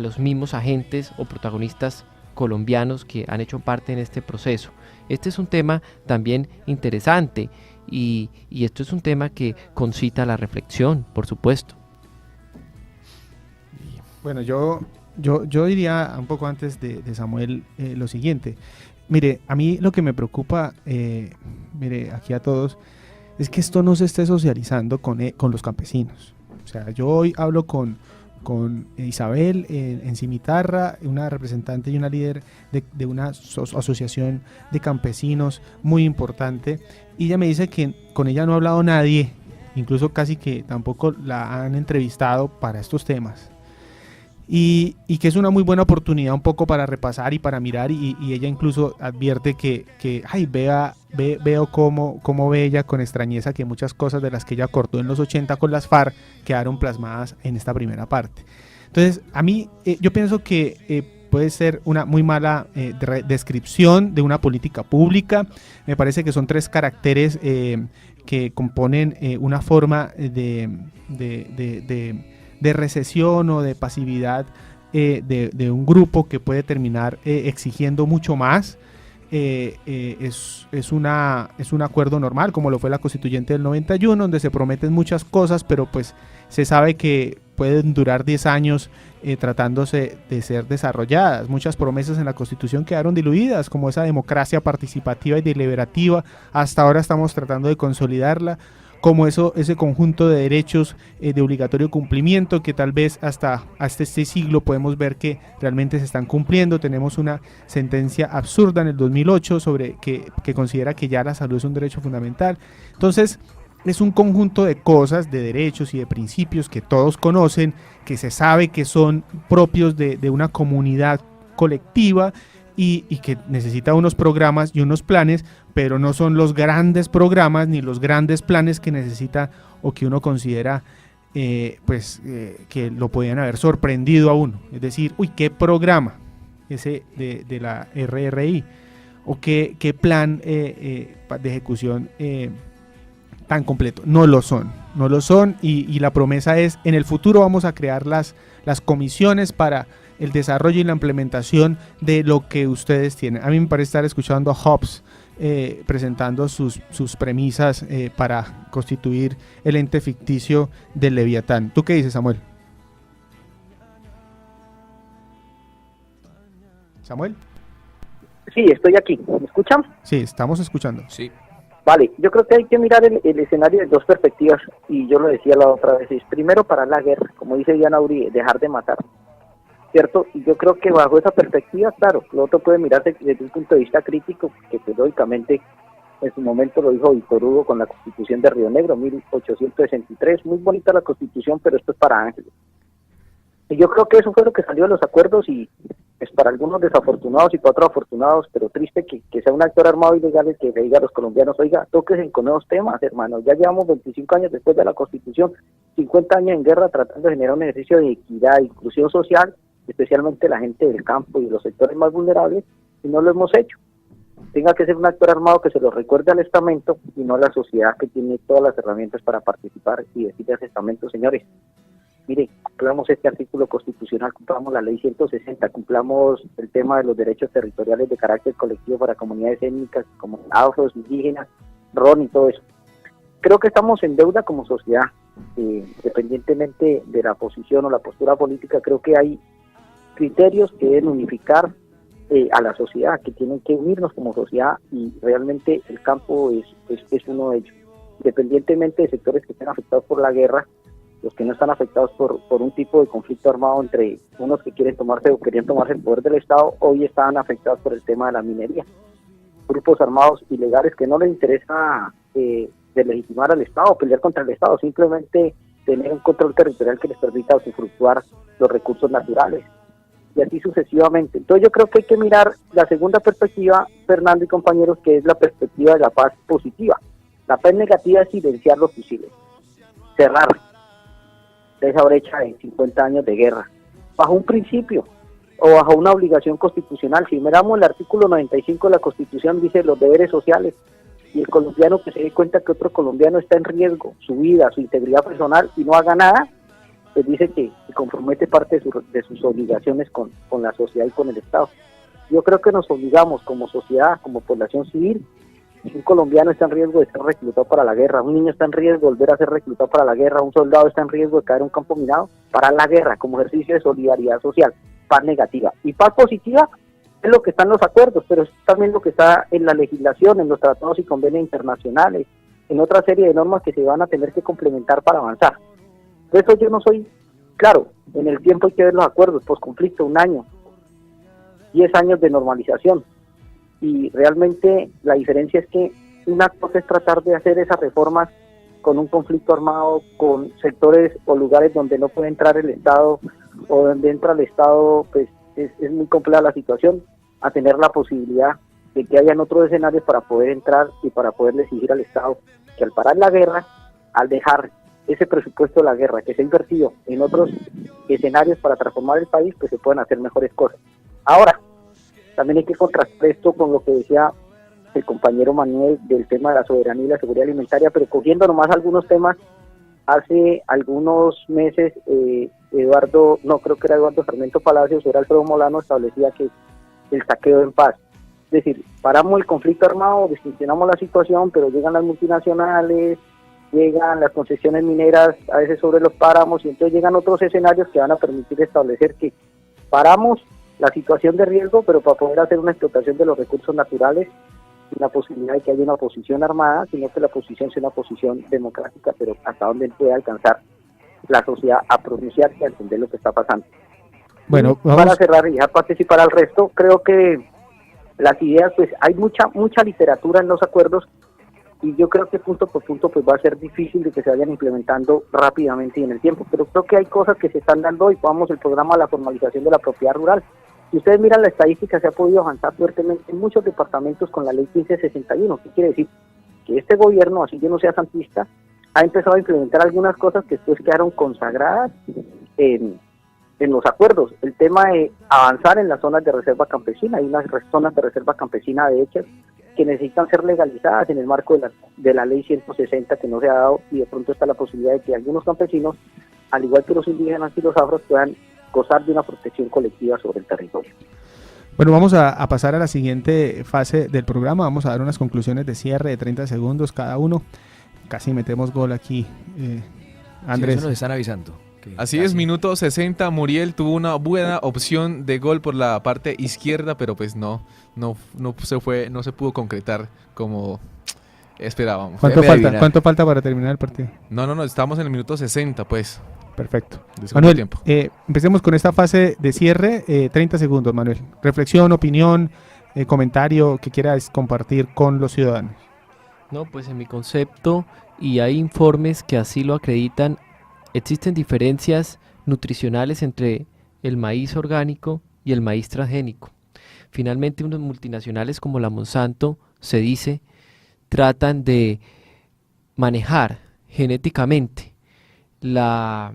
los mismos agentes o protagonistas colombianos que han hecho parte en este proceso. Este es un tema también interesante y esto es un tema que concita la reflexión, por supuesto. Bueno, yo diría un poco antes de Samuel lo siguiente. Mire, a mí lo que me preocupa, mire, aquí a todos, es que esto no se esté socializando con los campesinos. O sea, yo hoy hablo con Isabel en Cimitarra, una representante y una líder de una asociación de campesinos muy importante, y ella me dice que con ella no ha hablado nadie, incluso casi que tampoco la han entrevistado para estos temas. Y que es una muy buena oportunidad un poco para repasar y para mirar, y ella incluso advierte que veo cómo ve ella con extrañeza que muchas cosas de las que ella acordó en los 80 con las FARC quedaron plasmadas en esta primera parte. Entonces, a mí, yo pienso que puede ser una muy mala descripción de una política pública. Me parece que son 3 caracteres que componen una forma de recesión o de pasividad de un grupo que puede terminar exigiendo mucho más. Es un acuerdo normal, como lo fue la Constituyente del 91, donde se prometen muchas cosas, pero pues se sabe que pueden durar 10 años tratándose de ser desarrolladas. Muchas promesas en la Constitución quedaron diluidas, como esa democracia participativa y deliberativa. Hasta ahora estamos tratando de consolidarla, como ese conjunto de derechos de obligatorio cumplimiento que tal vez hasta este siglo podemos ver que realmente se están cumpliendo. Tenemos una sentencia absurda en el 2008 sobre que considera que ya la salud es un derecho fundamental. Entonces, es un conjunto de cosas, de derechos y de principios que todos conocen, que se sabe que son propios de una comunidad colectiva, y que necesita unos programas y unos planes, pero no son los grandes programas ni los grandes planes que necesita o que uno considera que lo podían haber sorprendido a uno. Es decir, uy, ¿qué programa ese de la RRI? ¿O qué plan de ejecución tan completo? No lo son y la promesa es, en el futuro vamos a crear las comisiones para el desarrollo y la implementación de lo que ustedes tienen. A mí me parece estar escuchando a Hobbes presentando sus premisas para constituir el ente ficticio del Leviatán. ¿Tú qué dices, Samuel? ¿Samuel? Sí, estoy aquí. ¿Me escuchan? Sí, estamos escuchando. Sí. Vale, yo creo que hay que mirar el escenario de 2 perspectivas, y yo lo decía la otra vez. Primero, para la guerra, como dice Diana Uribe, dejar de matar, ¿cierto? Y yo creo que bajo esa perspectiva, claro, lo otro puede mirarse desde un punto de vista crítico, que lógicamente en su momento lo dijo Víctor Hugo con la Constitución de Río Negro, 1863, muy bonita la Constitución, pero esto es para ángeles. Y yo creo que eso fue lo que salió de los acuerdos, y es para algunos desafortunados y para otros afortunados, pero triste que sea un actor armado ilegal el que le diga a los colombianos, oiga, tóquense con nuevos temas, hermano. Ya llevamos 25 años después de la Constitución, 50 años en guerra tratando de generar un ejercicio de equidad e inclusión social, especialmente la gente del campo y de los sectores más vulnerables, y no lo hemos hecho. Tenga que ser un actor armado que se lo recuerde al estamento y no a la sociedad, que tiene todas las herramientas para participar y decirle al estamento, señores, mire, cumplamos este artículo constitucional, cumplamos la ley 160, cumplamos el tema de los derechos territoriales de carácter colectivo para comunidades étnicas, como afros, indígenas, RON y todo eso. Creo que estamos en deuda como sociedad, independientemente de la posición o la postura política. Creo que hay criterios que deben unificar a la sociedad, que tienen que unirnos como sociedad, y realmente el campo es uno de ellos. Independientemente de sectores que estén afectados por la guerra, los que no están afectados por un tipo de conflicto armado entre unos que quieren tomarse o querían tomarse el poder del Estado, hoy están afectados por el tema de la minería. Grupos armados ilegales que no les interesa deslegitimar al Estado, pelear contra el Estado, simplemente tener un control territorial que les permita usufructuar los recursos naturales, y así sucesivamente. Entonces yo creo que hay que mirar la segunda perspectiva, Fernando y compañeros, que es la perspectiva de la paz positiva. La paz negativa es silenciar los fusiles, cerrar esa brecha de 50 años de guerra, bajo un principio o bajo una obligación constitucional. Si miramos el artículo 95 de la Constitución, dice los deberes sociales, y el colombiano que se dé cuenta que otro colombiano está en riesgo, su vida, su integridad personal, y no haga nada, pues dice que compromete parte de sus obligaciones con la sociedad y con el Estado. Yo creo que nos obligamos como sociedad, como población civil. Si un colombiano está en riesgo de ser reclutado para la guerra, un niño está en riesgo de volver a ser reclutado para la guerra, un soldado está en riesgo de caer en un campo minado, para la guerra como ejercicio de solidaridad social. Paz negativa. Y paz positiva es lo que está en los acuerdos, pero es también lo que está en la legislación, en los tratados y convenios internacionales, en otra serie de normas que se van a tener que complementar para avanzar. Por eso yo no soy, claro, en el tiempo hay que ver los acuerdos, posconflicto, 1 año, 10 años de normalización, y realmente la diferencia es que una cosa es tratar de hacer esas reformas con un conflicto armado, con sectores o lugares donde no puede entrar el Estado, o donde entra el Estado, pues es muy compleja la situación, a tener la posibilidad de que hayan otros escenarios para poder entrar y para poder exigir al Estado que al parar la guerra, al dejar ese presupuesto de la guerra que se ha invertido en otros escenarios para transformar el país, pues se pueden hacer mejores cosas. Ahora, también hay que contrastar esto con lo que decía el compañero Manuel del tema de la soberanía y la seguridad alimentaria, pero cogiendo nomás algunos temas. Hace algunos meses Eduardo Sarmiento Palacios, era Alfredo Molano, establecía que el saqueo en paz, es decir, paramos el conflicto armado, distincionamos la situación, pero llegan las multinacionales, llegan las concesiones mineras a veces sobre los páramos, y entonces llegan otros escenarios que van a permitir establecer que paramos la situación de riesgo, pero para poder hacer una explotación de los recursos naturales, sin la posibilidad de que haya una oposición armada, sino que la oposición sea una oposición democrática, pero hasta donde puede alcanzar la sociedad a pronunciarse y a entender lo que está pasando. Bueno, para cerrar y dejar participar al resto, creo que las ideas, pues hay mucha literatura en los acuerdos, y yo creo que punto por punto pues va a ser difícil de que se vayan implementando rápidamente y en el tiempo, pero creo que hay cosas que se están dando hoy. Vamos, el programa de la formalización de la propiedad rural. Si ustedes miran la estadística, se ha podido avanzar fuertemente en muchos departamentos con la ley 1561. ¿Qué quiere decir? Que este gobierno, así yo no sea santista, ha empezado a implementar algunas cosas que después quedaron consagradas en los acuerdos. El tema de avanzar en las zonas de reserva campesina, hay unas zonas de reserva campesina de hechas que necesitan ser legalizadas en el marco de la ley 160 que no se ha dado, y de pronto está la posibilidad de que algunos campesinos, al igual que los indígenas y los afros, puedan gozar de una protección colectiva sobre el territorio. Bueno, vamos a pasar a la siguiente fase del programa. Vamos a dar unas conclusiones de cierre de 30 segundos cada uno. Casi metemos gol aquí, Andrés. Sí, eso nos están avisando. Así es, minuto 60, Muriel tuvo una buena opción de gol por la parte izquierda, pero pues no se pudo concretar como esperábamos. ¿Cuánto falta para terminar el partido? No, estamos en el minuto 60, pues. Perfecto. Manuel, empecemos con esta fase de cierre, 30 segundos, Manuel. Reflexión, opinión, comentario que quieras compartir con los ciudadanos. No, pues en mi concepto, y hay informes que así lo acreditan, existen diferencias nutricionales entre el maíz orgánico y el maíz transgénico. Finalmente, unos multinacionales como la Monsanto, se dice, tratan de manejar genéticamente la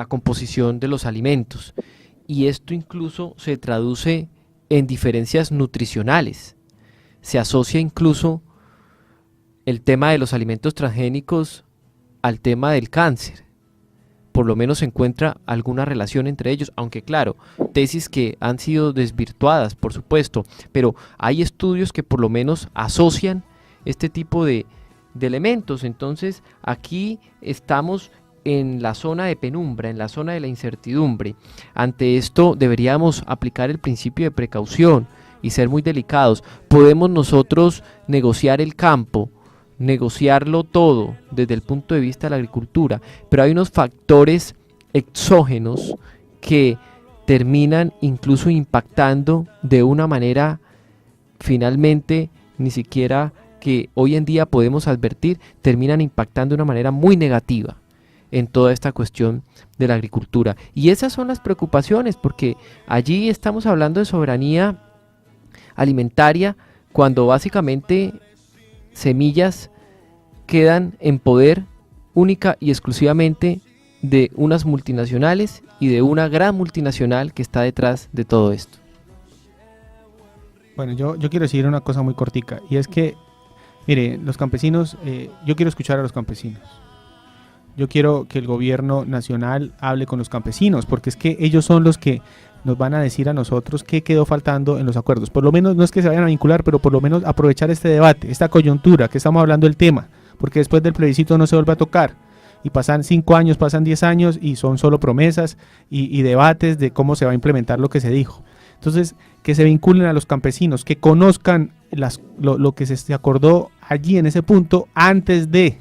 composición de los alimentos, y esto incluso se traduce en diferencias nutricionales. Se asocia incluso el tema de los alimentos transgénicos al tema del cáncer. Por lo menos se encuentra alguna relación entre ellos, aunque claro, tesis que han sido desvirtuadas, por supuesto, pero hay estudios que por lo menos asocian este tipo de elementos. Entonces aquí estamos en la zona de penumbra, en la zona de la incertidumbre. Ante esto deberíamos aplicar el principio de precaución y ser muy delicados. Podemos nosotros negociar el campo, negociarlo todo desde el punto de vista de la agricultura, pero hay unos factores exógenos que terminan incluso impactando de una manera finalmente ni siquiera que hoy en día podemos advertir, terminan impactando de una manera muy negativa. en toda esta cuestión de la agricultura. Y esas son las preocupaciones, porque allí estamos hablando de soberanía alimentaria cuando básicamente semillas quedan en poder única y exclusivamente de unas multinacionales y de una gran multinacional que está detrás de todo esto. Bueno, yo quiero decir una cosa muy cortica, y es que, mire, los campesinos, yo quiero escuchar a los campesinos. Yo quiero que el gobierno nacional hable con los campesinos, porque es que ellos son los que nos van a decir a nosotros qué quedó faltando en los acuerdos. Por lo menos, no es que se vayan a vincular, pero por lo menos aprovechar este debate, esta coyuntura que estamos hablando del tema, porque después del plebiscito no se vuelve a tocar. Y pasan 5 años, pasan 10 años y son solo promesas y debates de cómo se va a implementar lo que se dijo. Entonces, que se vinculen a los campesinos, que conozcan lo que se acordó allí en ese punto antes de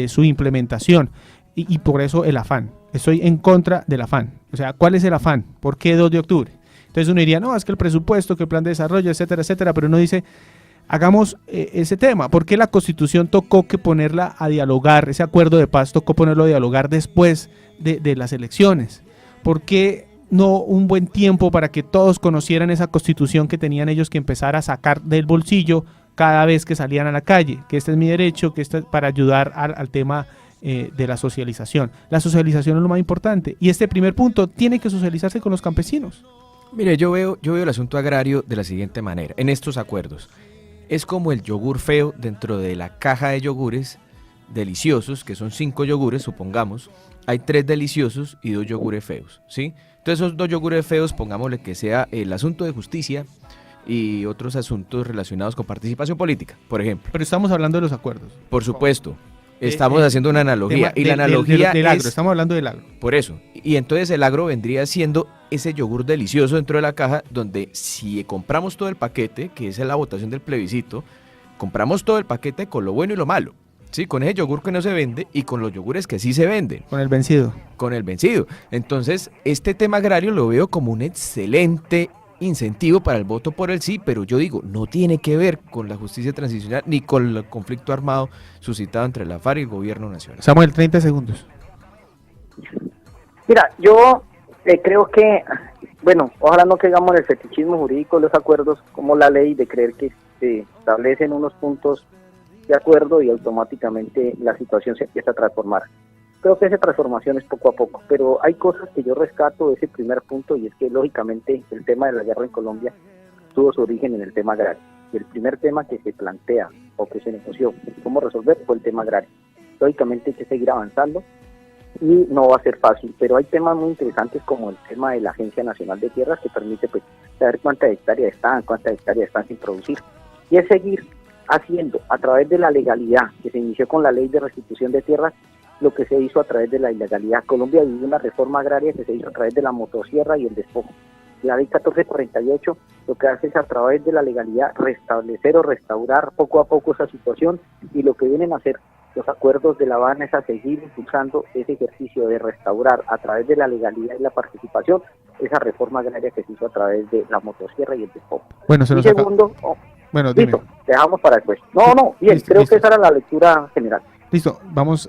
su implementación. Y por eso el afán. Estoy en contra del afán. O sea, ¿cuál es el afán? ¿Por qué 2 de octubre? Entonces uno diría, no, es que el presupuesto, que el plan de desarrollo, etcétera, etcétera, pero uno dice, hagamos ese tema. ¿Por qué la Constitución tocó que ponerla a dialogar? Ese acuerdo de paz tocó ponerlo a dialogar después de las elecciones. ¿Por qué no un buen tiempo para que todos conocieran esa Constitución que tenían ellos que empezar a sacar del bolsillo cada vez que salían a la calle? Que este es mi derecho, que esto es para ayudar al tema de la socialización. La socialización es lo más importante, y este primer punto tiene que socializarse con los campesinos. Mire, yo veo el asunto agrario de la siguiente manera, en estos acuerdos. Es como el yogur feo dentro de la caja de yogures deliciosos, que son 5 yogures, supongamos. Hay 3 deliciosos y 2 yogures feos, ¿sí? Entonces esos 2 yogures feos, pongámosle que sea el asunto de justicia y otros asuntos relacionados con participación política, por ejemplo. Pero estamos hablando de los acuerdos. Por supuesto. Estamos haciendo una analogía, y la analogía del agro, estamos hablando del agro. Por eso, y entonces el agro vendría siendo ese yogur delicioso dentro de la caja, donde si compramos todo el paquete, que esa es la votación del plebiscito, compramos todo el paquete con lo bueno y lo malo, ¿sí? Con ese yogur que no se vende y con los yogures que sí se venden. Con el vencido. Con el vencido. Entonces, este tema agrario lo veo como un excelente incentivo para el voto por el sí, pero yo digo, no tiene que ver con la justicia transicional ni con el conflicto armado suscitado entre la FARC y el gobierno nacional. Samuel, 30 segundos. Mira, yo creo que, bueno, ojalá no caigamos en el fetichismo jurídico de los acuerdos, como la ley, de creer que se establecen unos puntos de acuerdo y automáticamente la situación se empieza a transformar. Creo que esa transformación es poco a poco, pero hay cosas que yo rescato de ese primer punto, y es que lógicamente el tema de la guerra en Colombia tuvo su origen en el tema agrario. Y el primer tema que se plantea o que se negoció cómo resolver fue el tema agrario. Lógicamente hay que seguir avanzando y no va a ser fácil, pero hay temas muy interesantes como el tema de la Agencia Nacional de Tierras, que permite pues saber cuántas hectáreas están sin producir, y es seguir haciendo a través de la legalidad que se inició con la ley de restitución de tierras lo que se hizo a través de la ilegalidad. Colombia vivió una reforma agraria que se hizo a través de la motosierra y el despojo. La ley 1448 lo que hace es, a través de la legalidad, restablecer o restaurar poco a poco esa situación, y lo que vienen a hacer los acuerdos de La Habana es a seguir impulsando ese ejercicio de restaurar a través de la legalidad y la participación esa reforma agraria que se hizo a través de la motosierra y el despojo. Bueno, se nos y segundo, bueno, listo, dejamos para después. No, bien, listo, creo listo. que esa era la lectura general. Listo, vamos,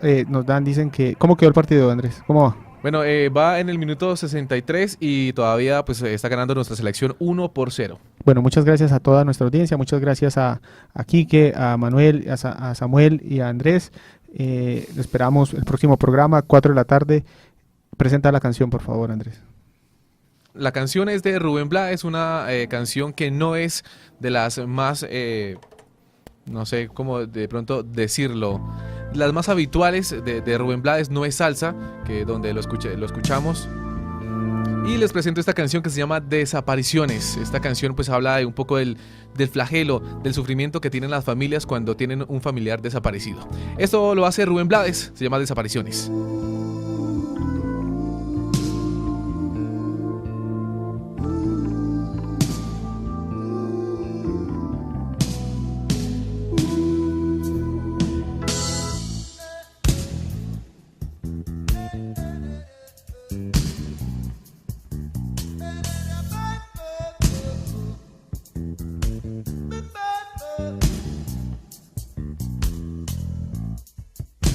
dicen que... ¿Cómo quedó el partido, Andrés? ¿Cómo va? Bueno, va en el minuto 63 y todavía pues está ganando nuestra selección 1-0. Bueno, muchas gracias a toda nuestra audiencia, muchas gracias a Quique, a Manuel, a Samuel y a Andrés. Esperamos el próximo programa, 4 de la tarde. Presenta la canción, por favor, Andrés. La canción es de Rubén Blades, una canción que no es de las más, no sé cómo de pronto decirlo, las más habituales de Rubén Blades. No es salsa, que donde lo escuchamos. Y les presento esta canción que se llama Desapariciones. Esta canción pues habla de un poco del flagelo, del sufrimiento que tienen las familias cuando tienen un familiar desaparecido. Esto lo hace Rubén Blades, se llama Desapariciones.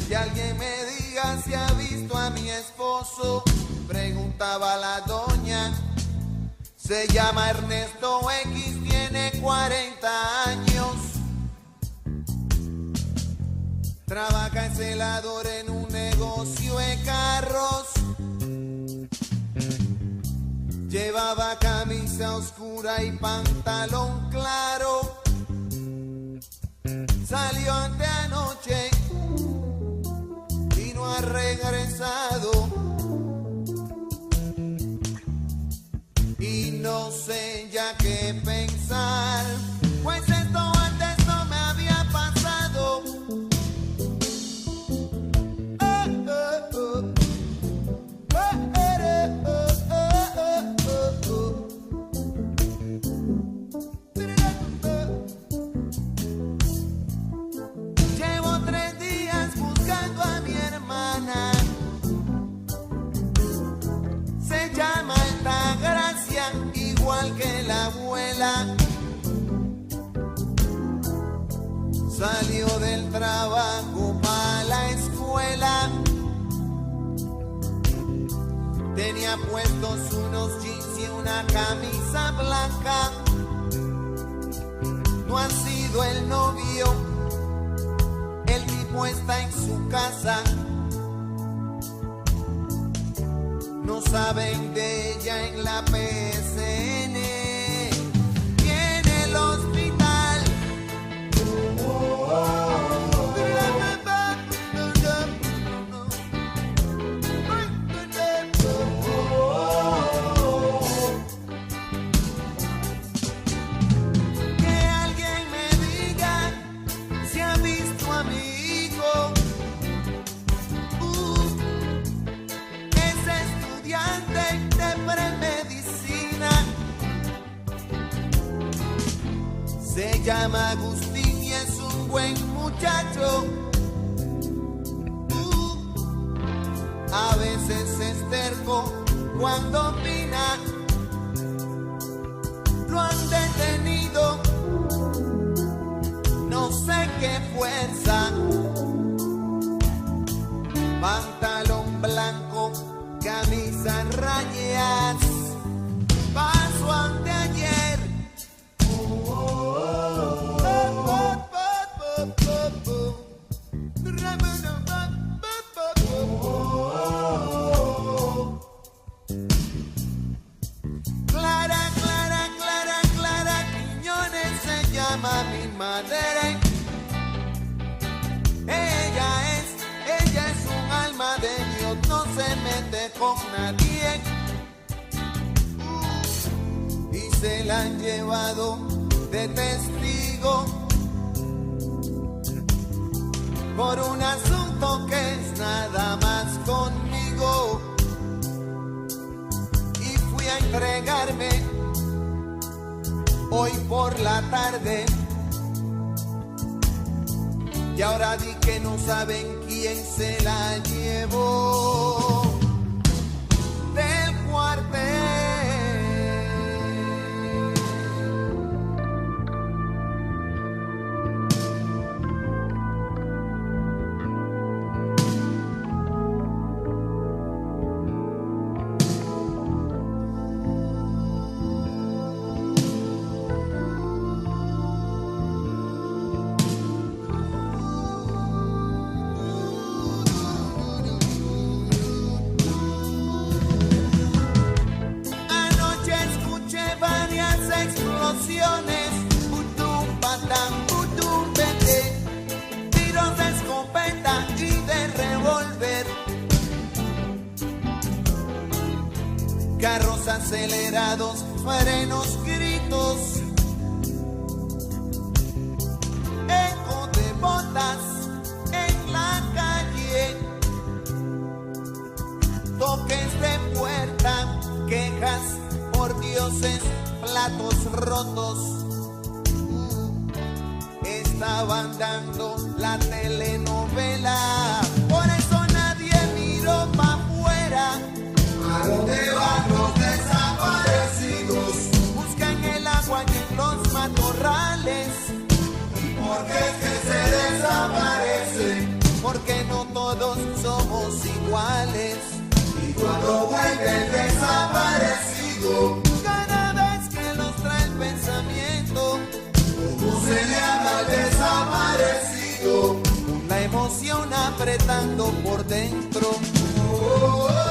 Que alguien me diga Oiga, si ha visto a mi esposo, preguntaba la doña. Se llama Ernesto X, tiene 40 años. Trabaja en celador en un negocio de carros. Llevaba camisa oscura y pantalón claro. Salió anteanoche y no ha regresado. Y no sé ya qué pensar, pues esto antes no me había pasado. Llevo 3 días buscando a mi hermana. Se llama Altagracia, igual que la abuela. Salió del trabajo para la escuela. Tenía puestos unos jeans y una camisa blanca. No ha sido el novio, el tipo está en su casa. No saben de ella en la PSN, y en el hospital. Que alguien me diga si ha visto a mi hijo. Es estudiante de premedicina. Se llama Agustín y es un buen muchacho. A veces es terco cuando opina. Lo han detenido, no sé qué fuerza. Pantalón blanco, camisa en rayas. Pasó anteayer. Clara, Clara, Clara, Clara Quiñones se llama mi madre. Ella es un alma de Dios, no se mete con nadie. Y se la han llevado de testigo por un asunto que es nada más conmigo. Y fui a entregarme hoy por la tarde. Y ahora di que no saben quién se la llevó del cuartel. Explosiones, putum, patam, putum, vete, tiros de escopeta y de revólver, carros acelerados, frenos, gritos, eco de botas en la calle, toques de puerta, quejas por dioses, platos rotos. Estaban dando la telenovela, por eso nadie miró pa' afuera. ¿A dónde van los desaparecidos? Buscan el agua y en los matorrales. ¿Y por qué es que se desaparecen? porque no todos somos iguales. Y cuando vuelve el desaparecido, cada vez que nos trae el pensamiento, ¿cómo se llama el desaparecido? La emoción apretando por dentro. Oh, oh, oh.